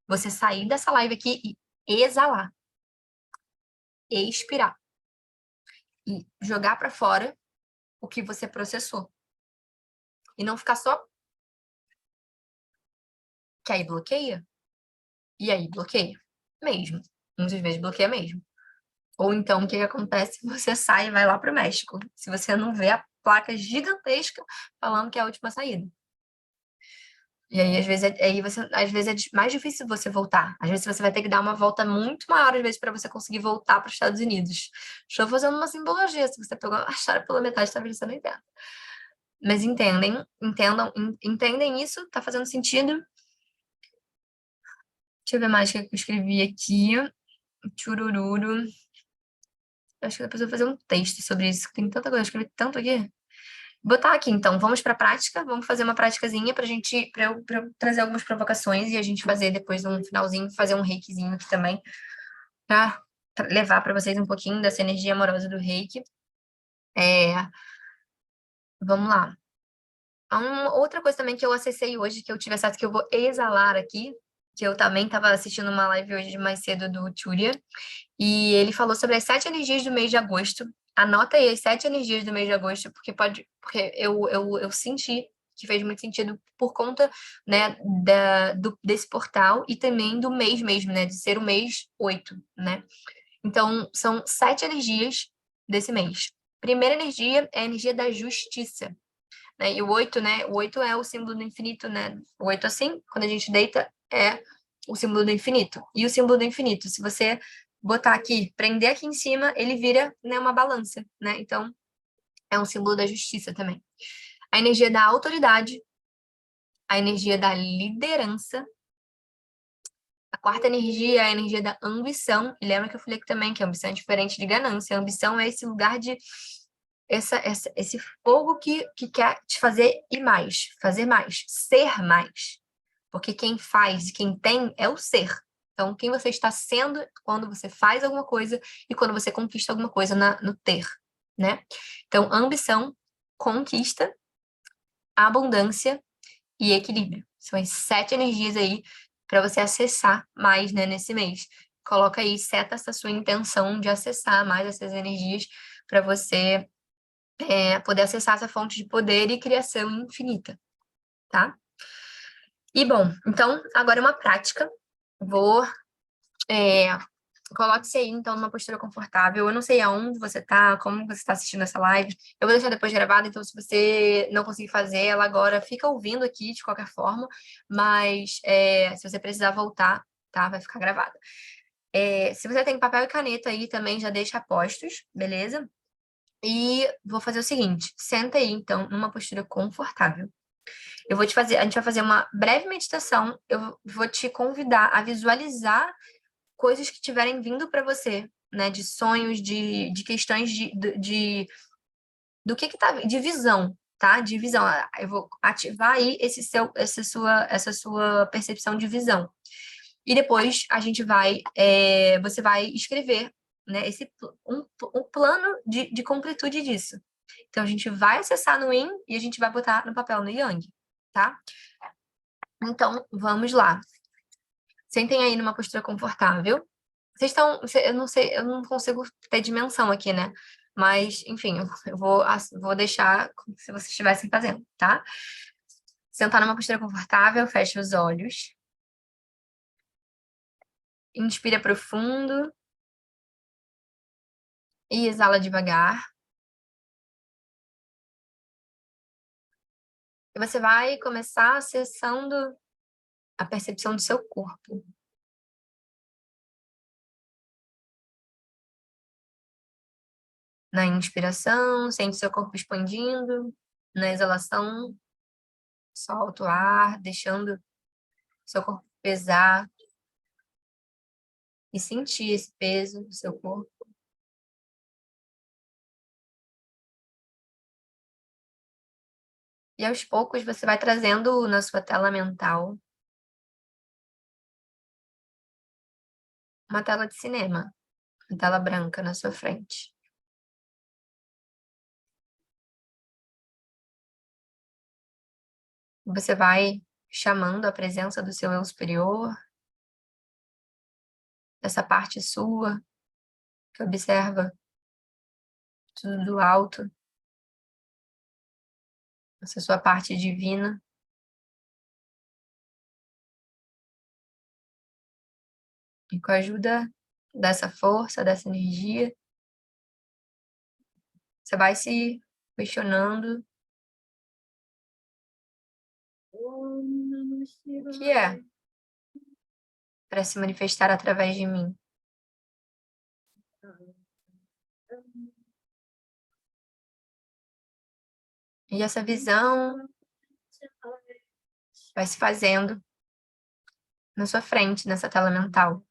você sair dessa live aqui e exalar, expirar e jogar para fora o que você processou. E não ficar só que aí bloqueia, e aí bloqueia mesmo. Muitas vezes bloqueia mesmo. Ou então, o que que acontece? Você sai e vai lá para o México. Se você não vê a placa gigantesca falando que é a última saída. E aí, às vezes é mais difícil você voltar. Às vezes você vai ter que dar uma volta muito maior, às vezes, para você conseguir voltar para os Estados Unidos. Estou fazendo uma simbologia. Se você pegou a história pela metade, talvez você não entenda. Mas entendem isso? Tá fazendo sentido? Deixa eu ver mais o que eu escrevi aqui. Churururu. Acho que depois eu vou fazer um texto sobre isso. Tem tanta coisa, eu escrevi tanto aqui. Botar aqui, então, vamos para a prática, vamos fazer uma práticazinha para eu trazer algumas provocações e a gente fazer depois um finalzinho, fazer um reikizinho aqui também, para levar para vocês um pouquinho dessa energia amorosa do reiki. Vamos lá. Outra coisa também que eu acessei hoje, que eu tive acesso, que eu vou exalar aqui, que eu também estava assistindo uma live hoje mais cedo do Tchuria, e ele falou sobre as 7 energias do mês de agosto. Anota aí as 7 energias do mês de agosto, porque eu senti que fez muito sentido por conta, né, desse portal e também do mês mesmo, né, de ser o mês 8, né? Então, são 7 energias desse mês. Primeira energia é a energia da justiça, né? E o 8, né? O 8 é o símbolo do infinito, né? O 8 assim, quando a gente deita, é o símbolo do infinito. E o símbolo do infinito, se você botar aqui, prender aqui em cima, ele vira, né, uma balança, né? Então, é um símbolo da justiça também. A energia da autoridade, a energia da liderança. A quarta energia é a energia da ambição. E lembra que eu falei aqui também que a ambição é diferente de ganância. A ambição é esse lugar de esse fogo que quer te fazer ir mais, fazer mais, ser mais. Porque quem faz e quem tem é o ser. Então, quem você está sendo quando você faz alguma coisa e quando você conquista alguma coisa no ter, né? Então, ambição, conquista, abundância e equilíbrio. São as 7 energias aí para você acessar mais, né, nesse mês. Coloca aí, seta essa sua intenção de acessar mais essas energias para você poder acessar essa fonte de poder e criação infinita, tá? E bom, então agora uma prática. Vou Coloque-se aí, então, numa postura confortável. Eu não sei aonde você tá, como você está assistindo essa live. Eu vou deixar depois gravada, então, se você não conseguir fazer ela agora, fica ouvindo aqui de qualquer forma. Mas se você precisar voltar, tá? Vai ficar gravada. Se você tem papel e caneta aí também, já deixa a postos, beleza? E vou fazer o seguinte: senta aí, então, numa postura confortável. A gente vai fazer uma breve meditação. Eu vou te convidar a visualizar coisas que tiverem vindo para você, né? De sonhos, de questões do que tá, de visão, tá? De visão. Eu vou ativar aí essa sua percepção de visão. E depois a gente você vai escrever, né? Um plano de concretude disso. Então a gente vai acessar no Yin e a gente vai botar no papel no Yang, tá? Então vamos lá. Sentem aí numa postura confortável. Eu não sei, eu não consigo ter dimensão aqui, né? Mas, enfim, eu vou deixar como se vocês estivessem fazendo, tá? Sentar numa postura confortável, fecha os olhos. Inspira profundo e exala devagar. E você vai começar acessando a percepção do seu corpo. Na inspiração, sente seu corpo expandindo. Na exalação, solta o ar, deixando seu corpo pesar e sentir esse peso do seu corpo. E aos poucos você vai trazendo na sua tela mental uma tela de cinema, uma tela branca na sua frente. Você vai chamando a presença do seu eu superior, dessa parte sua que observa tudo do alto, essa sua parte divina. E com a ajuda dessa força, dessa energia, você vai se questionando o que é para se manifestar através de mim. E essa visão vai se fazendo na sua frente, nessa tela mental.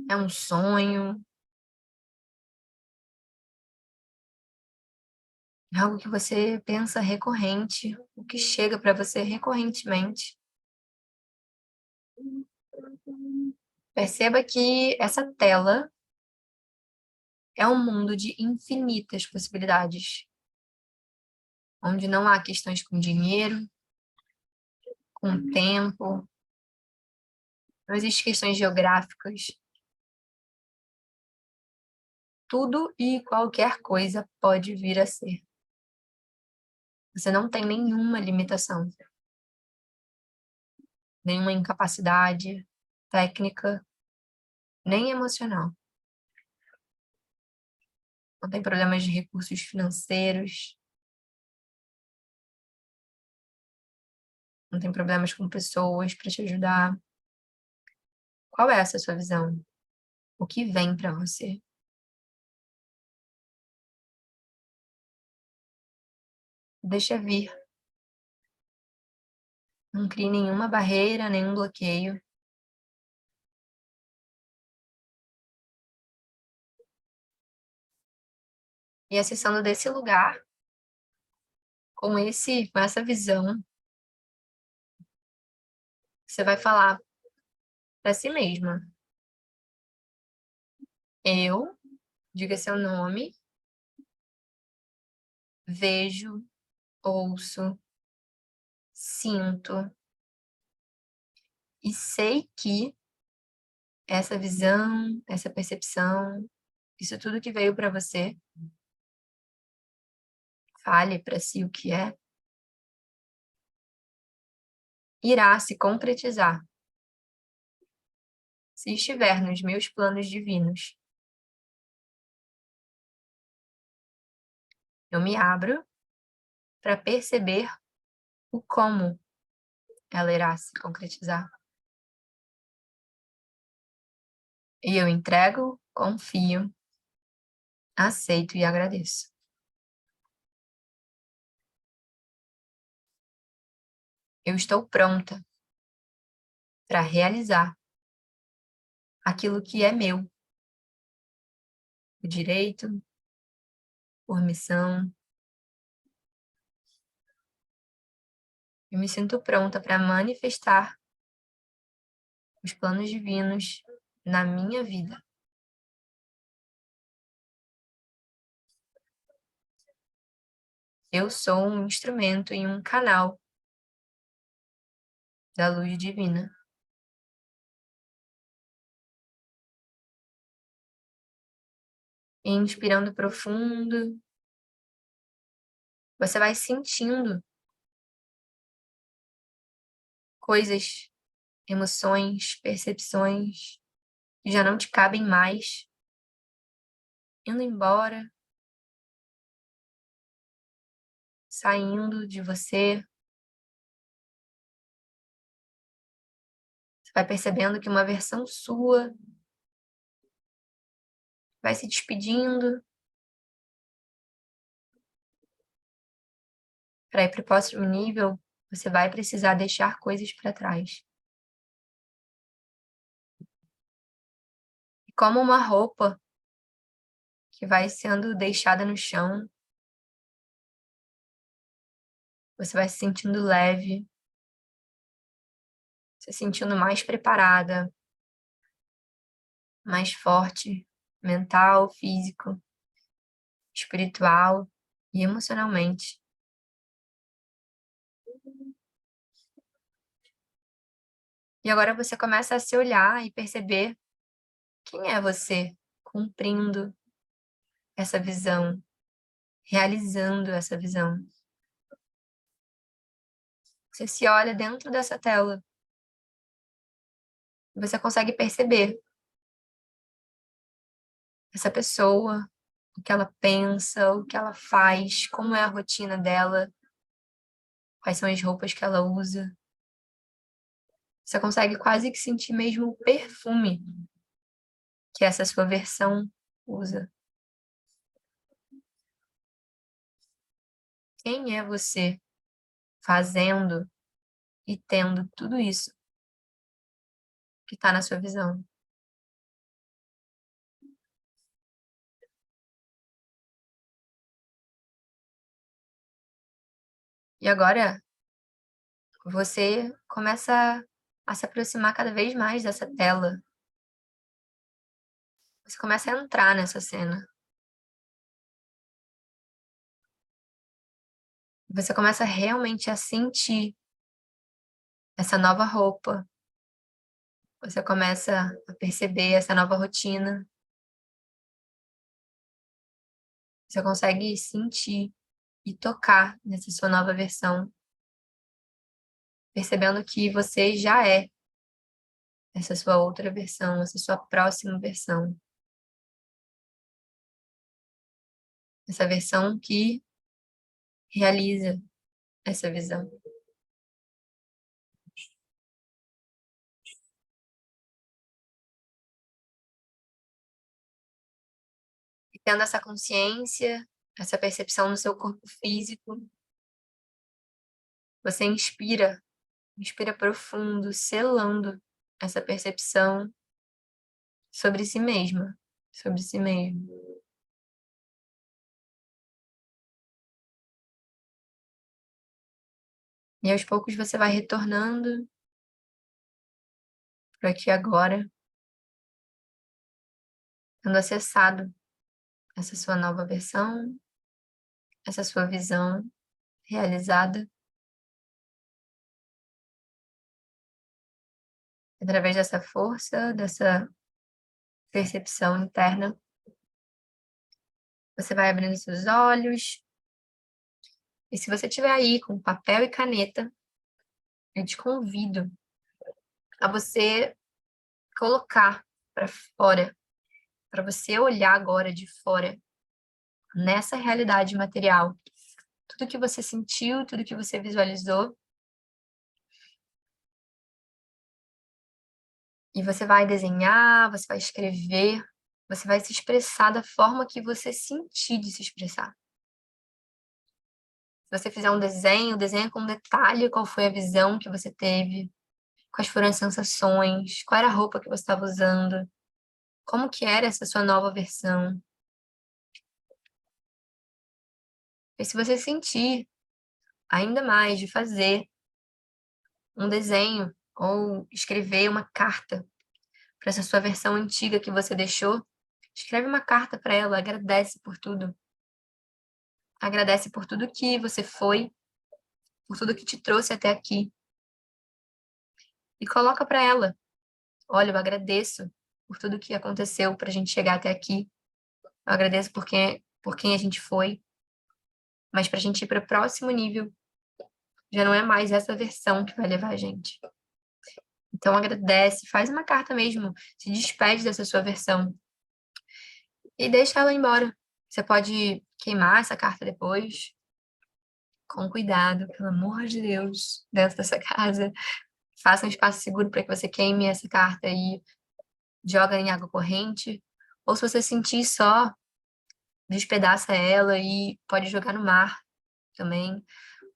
É um sonho, é algo que você pensa recorrente, o que chega para você recorrentemente. Perceba que essa tela é um mundo de infinitas possibilidades, onde não há questões com dinheiro, com tempo, não existem questões geográficas. Tudo e qualquer coisa pode vir a ser. Você não tem nenhuma limitação, nenhuma incapacidade técnica, nem emocional. Não tem problemas de recursos financeiros, não tem problemas com pessoas para te ajudar. Qual é essa sua visão? O que vem para você? Deixa vir. Não crie nenhuma barreira, nenhum bloqueio. E acessando desse lugar, com essa visão, você vai falar para si mesma: eu, diga seu nome, vejo, ouço, sinto e sei que essa visão, essa percepção, isso tudo que veio para você, fale para si o que é, irá se concretizar se estiver nos meus planos divinos. Eu me abro para perceber o como ela irá se concretizar. E eu entrego, confio, aceito e agradeço. Eu estou pronta para realizar aquilo que é meu, por direito, por missão. Eu me sinto pronta para manifestar os planos divinos na minha vida. Eu sou um instrumento e um canal da luz divina. Inspirando profundo, você vai sentindo coisas, emoções, percepções que já não te cabem mais, indo embora, saindo de você. Você vai percebendo que uma versão sua vai se despedindo para ir para o próximo nível. Você vai precisar deixar coisas para trás. E como uma roupa que vai sendo deixada no chão, você vai se sentindo leve, se sentindo mais preparada, mais forte, mental, físico, espiritual e emocionalmente. E agora você começa a se olhar e perceber quem é você cumprindo essa visão, realizando essa visão. Você se olha dentro dessa tela e você consegue perceber essa pessoa, o que ela pensa, o que ela faz, como é a rotina dela, quais são as roupas que ela usa. Você consegue quase que sentir mesmo o perfume que essa sua versão usa. Quem é você fazendo e tendo tudo isso que está na sua visão? E agora você começa a se aproximar cada vez mais dessa tela. Você começa a entrar nessa cena. Você começa realmente a sentir essa nova roupa. Você começa a perceber essa nova rotina. Você consegue sentir e tocar nessa sua nova versão, percebendo que você já é essa sua outra versão, essa sua próxima versão. Essa versão que realiza essa visão. E tendo essa consciência, essa percepção no seu corpo físico, você inspira profundo, selando essa percepção sobre si mesma, sobre si mesmo. E aos poucos você vai retornando para aqui agora, tendo acessado essa sua nova versão, essa sua visão realizada. Através dessa força, dessa percepção interna, você vai abrindo seus olhos. E se você estiver aí com papel e caneta, eu te convido a você colocar para fora, para você olhar agora de fora, nessa realidade material, tudo que você sentiu, tudo que você visualizou, e você vai desenhar, você vai escrever, você vai se expressar da forma que você sentir de se expressar. Se você fizer um desenho, desenha com detalhe qual foi a visão que você teve, quais foram as sensações, qual era a roupa que você estava usando, como que era essa sua nova versão. E se você sentir ainda mais de fazer um desenho ou escrever uma carta para essa sua versão antiga que você deixou, escreve uma carta para ela, agradece por tudo. Agradece por tudo que você foi, por tudo que te trouxe até aqui. E coloca para ela: olha, eu agradeço por tudo que aconteceu para a gente chegar até aqui. Eu agradeço por quem a gente foi. Mas para a gente ir para o próximo nível, já não é mais essa versão que vai levar a gente. Então agradece, faz uma carta mesmo, se despede dessa sua versão e deixa ela embora. Você pode queimar essa carta depois, com cuidado, pelo amor de Deus, dentro dessa casa. Faça um espaço seguro para que você queime essa carta e joga em água corrente. Ou se você sentir só, despedaça ela e pode jogar no mar também,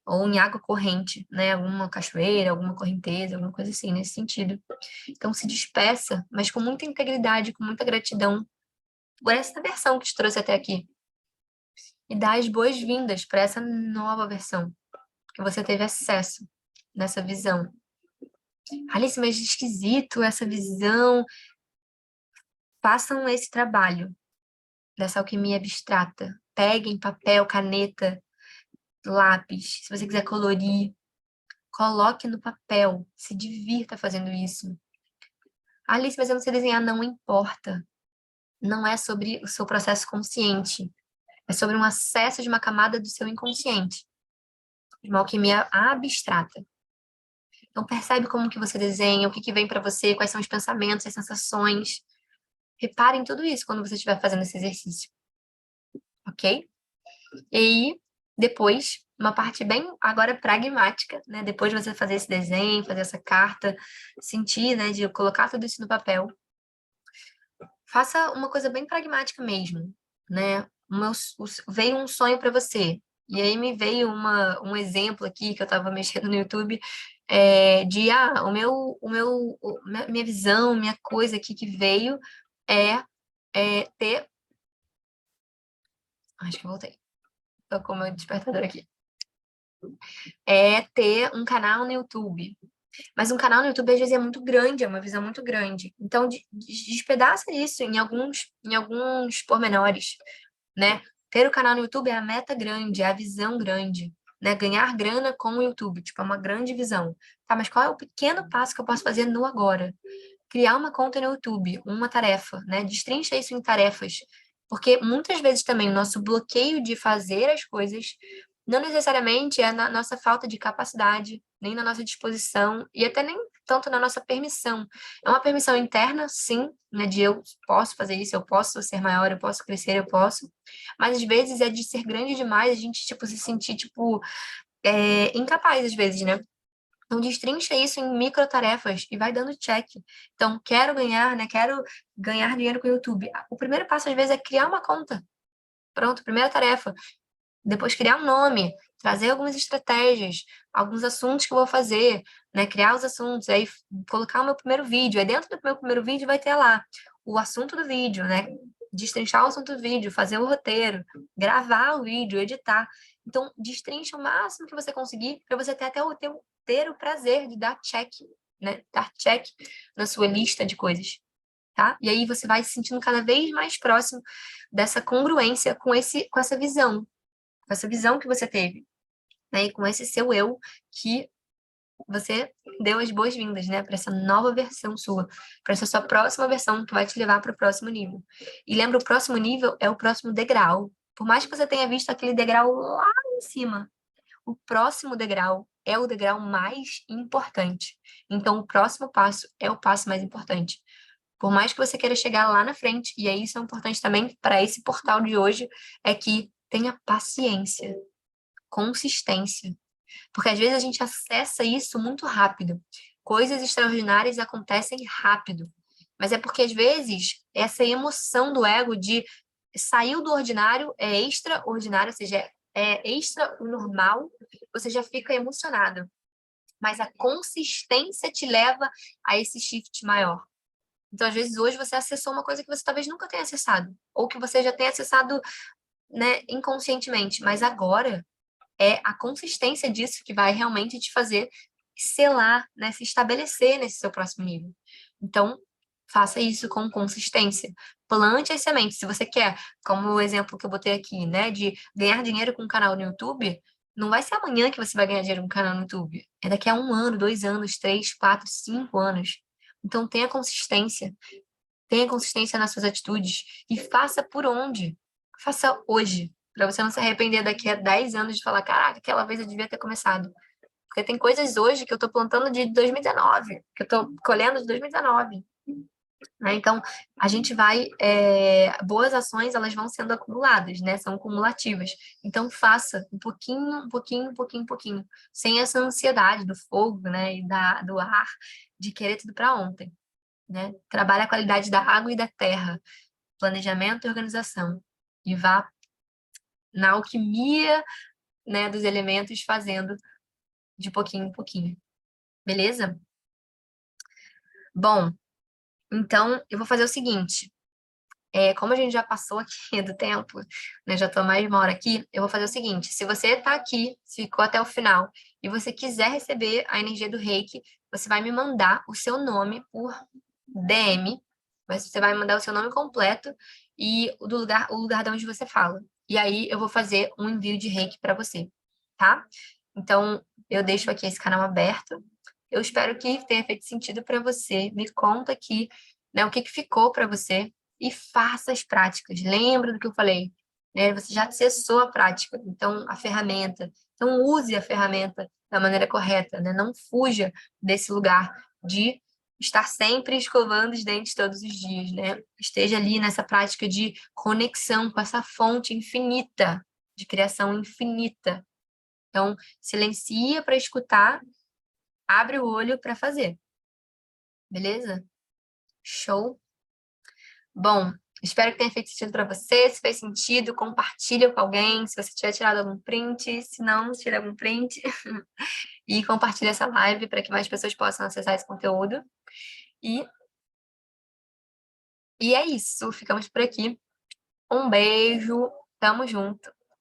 ou em água corrente, né? Alguma cachoeira, alguma correnteza, alguma coisa assim, nesse sentido. Então se despeça, mas com muita integridade, com muita gratidão por essa versão que te trouxe até aqui. E dá as boas-vindas para essa nova versão que você teve acesso nessa visão. Alice, mas esquisito essa visão. Façam esse trabalho dessa alquimia abstrata. Peguem papel, caneta, lápis. Se você quiser colorir, coloque no papel. Se divirta fazendo isso. Alice, mas eu não sei desenhar. Não importa. Não é sobre o seu processo consciente. É sobre um acesso de uma camada do seu inconsciente. De uma alquimia abstrata. Então percebe como que você desenha, o que que vem para você, quais são os pensamentos, as sensações. Reparem tudo isso quando você estiver fazendo esse exercício. Ok? E aí, depois, uma parte bem agora pragmática, né? Depois de você fazer esse desenho, fazer essa carta, sentir, né, de colocar tudo isso no papel. Faça uma coisa bem pragmática mesmo, né? Veio um sonho para você. E aí me veio um exemplo aqui que eu estava mexendo no YouTube, minha visão, minha coisa aqui que veio ter. Acho que eu voltei. Tocou meu despertador aqui. É ter um canal no YouTube. Mas um canal no YouTube, às vezes, é muito grande, é uma visão muito grande. Então, despedaça isso em alguns pormenores, né? Ter o canal no YouTube é a meta grande, é a visão grande, né? Ganhar grana com o YouTube, tipo, é uma grande visão. Tá, mas qual é o pequeno passo que eu posso fazer no agora? Criar uma conta no YouTube, uma tarefa, né? Destrincha isso em tarefas. Porque muitas vezes também o nosso bloqueio de fazer as coisas não necessariamente é na nossa falta de capacidade, nem na nossa disposição, e até nem tanto na nossa permissão. É uma permissão interna, sim, né? De eu posso fazer isso, eu posso ser maior, eu posso crescer, eu posso. Mas às vezes é de ser grande demais, a gente, tipo, se sentir, tipo, incapaz, às vezes, né? Então, destrincha isso em microtarefas e vai dando check. Então, quero ganhar, né? Quero ganhar dinheiro com o YouTube. O primeiro passo, às vezes, é criar uma conta. Pronto, primeira tarefa. Depois, criar um nome, trazer algumas estratégias, alguns assuntos que eu vou fazer, né? Criar os assuntos, aí colocar o meu primeiro vídeo. Aí, dentro do meu primeiro vídeo, vai ter lá o assunto do vídeo, né? destrinchar o assunto do vídeo, fazer o roteiro, gravar o vídeo, editar. Então, destrincha o máximo que você conseguir para você ter até ter o prazer de dar check, né? Dar check na sua lista de coisas, tá? E aí você vai se sentindo cada vez mais próximo dessa congruência com essa visão que você teve, né? E com esse seu eu que você deu as boas-vindas, né, para essa nova versão sua, para essa sua próxima versão que vai te levar para o próximo nível. E lembra, o próximo nível é o próximo degrau. Por mais que você tenha visto aquele degrau lá em cima, o próximo degrau é o degrau mais importante. Então, o próximo passo é o passo mais importante. Por mais que você queira chegar lá na frente, e aí isso é importante também para esse portal de hoje, é que tenha paciência, consistência. Porque às vezes a gente acessa isso muito rápido. Coisas extraordinárias acontecem rápido. Mas é porque às vezes essa emoção do ego de saiu do ordinário é extraordinário, ou seja, é extra o normal, você já fica emocionado. Mas a consistência te leva a esse shift maior. Então, às vezes, hoje você acessou uma coisa que você talvez nunca tenha acessado, ou que você já tenha acessado, né, inconscientemente, mas agora é a consistência disso que vai realmente te fazer selar, né, se estabelecer nesse seu próximo nível. Então, faça isso com consistência. Plante as sementes. Se você quer, como o exemplo que eu botei aqui, né, de ganhar dinheiro com um canal no YouTube, não vai ser amanhã que você vai ganhar dinheiro com um canal no YouTube. É daqui a 1 ano, 2 anos, 3, 4, 5 anos. Então, tenha consistência nas suas atitudes e faça por onde. Faça hoje, para você não se arrepender daqui a 10 anos de falar, caraca, aquela vez eu devia ter começado. Porque tem coisas hoje que eu estou plantando de 2019, que eu estou colhendo de 2019. Né? Então, a gente vai... boas ações, elas vão sendo acumuladas, né? São cumulativas. Então, faça um pouquinho, um pouquinho, um pouquinho, um pouquinho. Sem essa ansiedade do fogo, né? E do ar, de querer tudo para ontem. Né? Trabalhe a qualidade da água e da terra, planejamento e organização. E vá na alquimia, né, dos elementos, fazendo de pouquinho em pouquinho. Beleza? Bom, então eu vou fazer o seguinte. Como a gente já passou aqui do tempo, né, já estou mais de 1 hora aqui, eu vou fazer o seguinte: se você está aqui, ficou até o final, e você quiser receber a energia do Reiki, você vai me mandar o seu nome por DM, mas você vai me mandar o seu nome completo e o lugar de onde você fala. E aí eu vou fazer um envio de Reiki para você, tá? Então, eu deixo aqui esse canal aberto. Eu espero que tenha feito sentido para você. Me conta aqui, né, o que que ficou para você e faça as práticas. Lembra do que eu falei, né? Você já acessou a prática, então a ferramenta. Então use a ferramenta da maneira correta, né? Não fuja desse lugar de estar sempre escovando os dentes todos os dias, né? Esteja ali nessa prática de conexão com essa fonte infinita, de criação infinita. Então, silencia para escutar, abre o olho para fazer. Beleza? Show? Bom, espero que tenha feito sentido para você. Se fez sentido, compartilha com alguém. Se você tiver tirado algum print, se não, tira algum print. E compartilha essa live para que mais pessoas possam acessar esse conteúdo. E, e é isso. Ficamos por aqui. Um beijo. Tamo junto.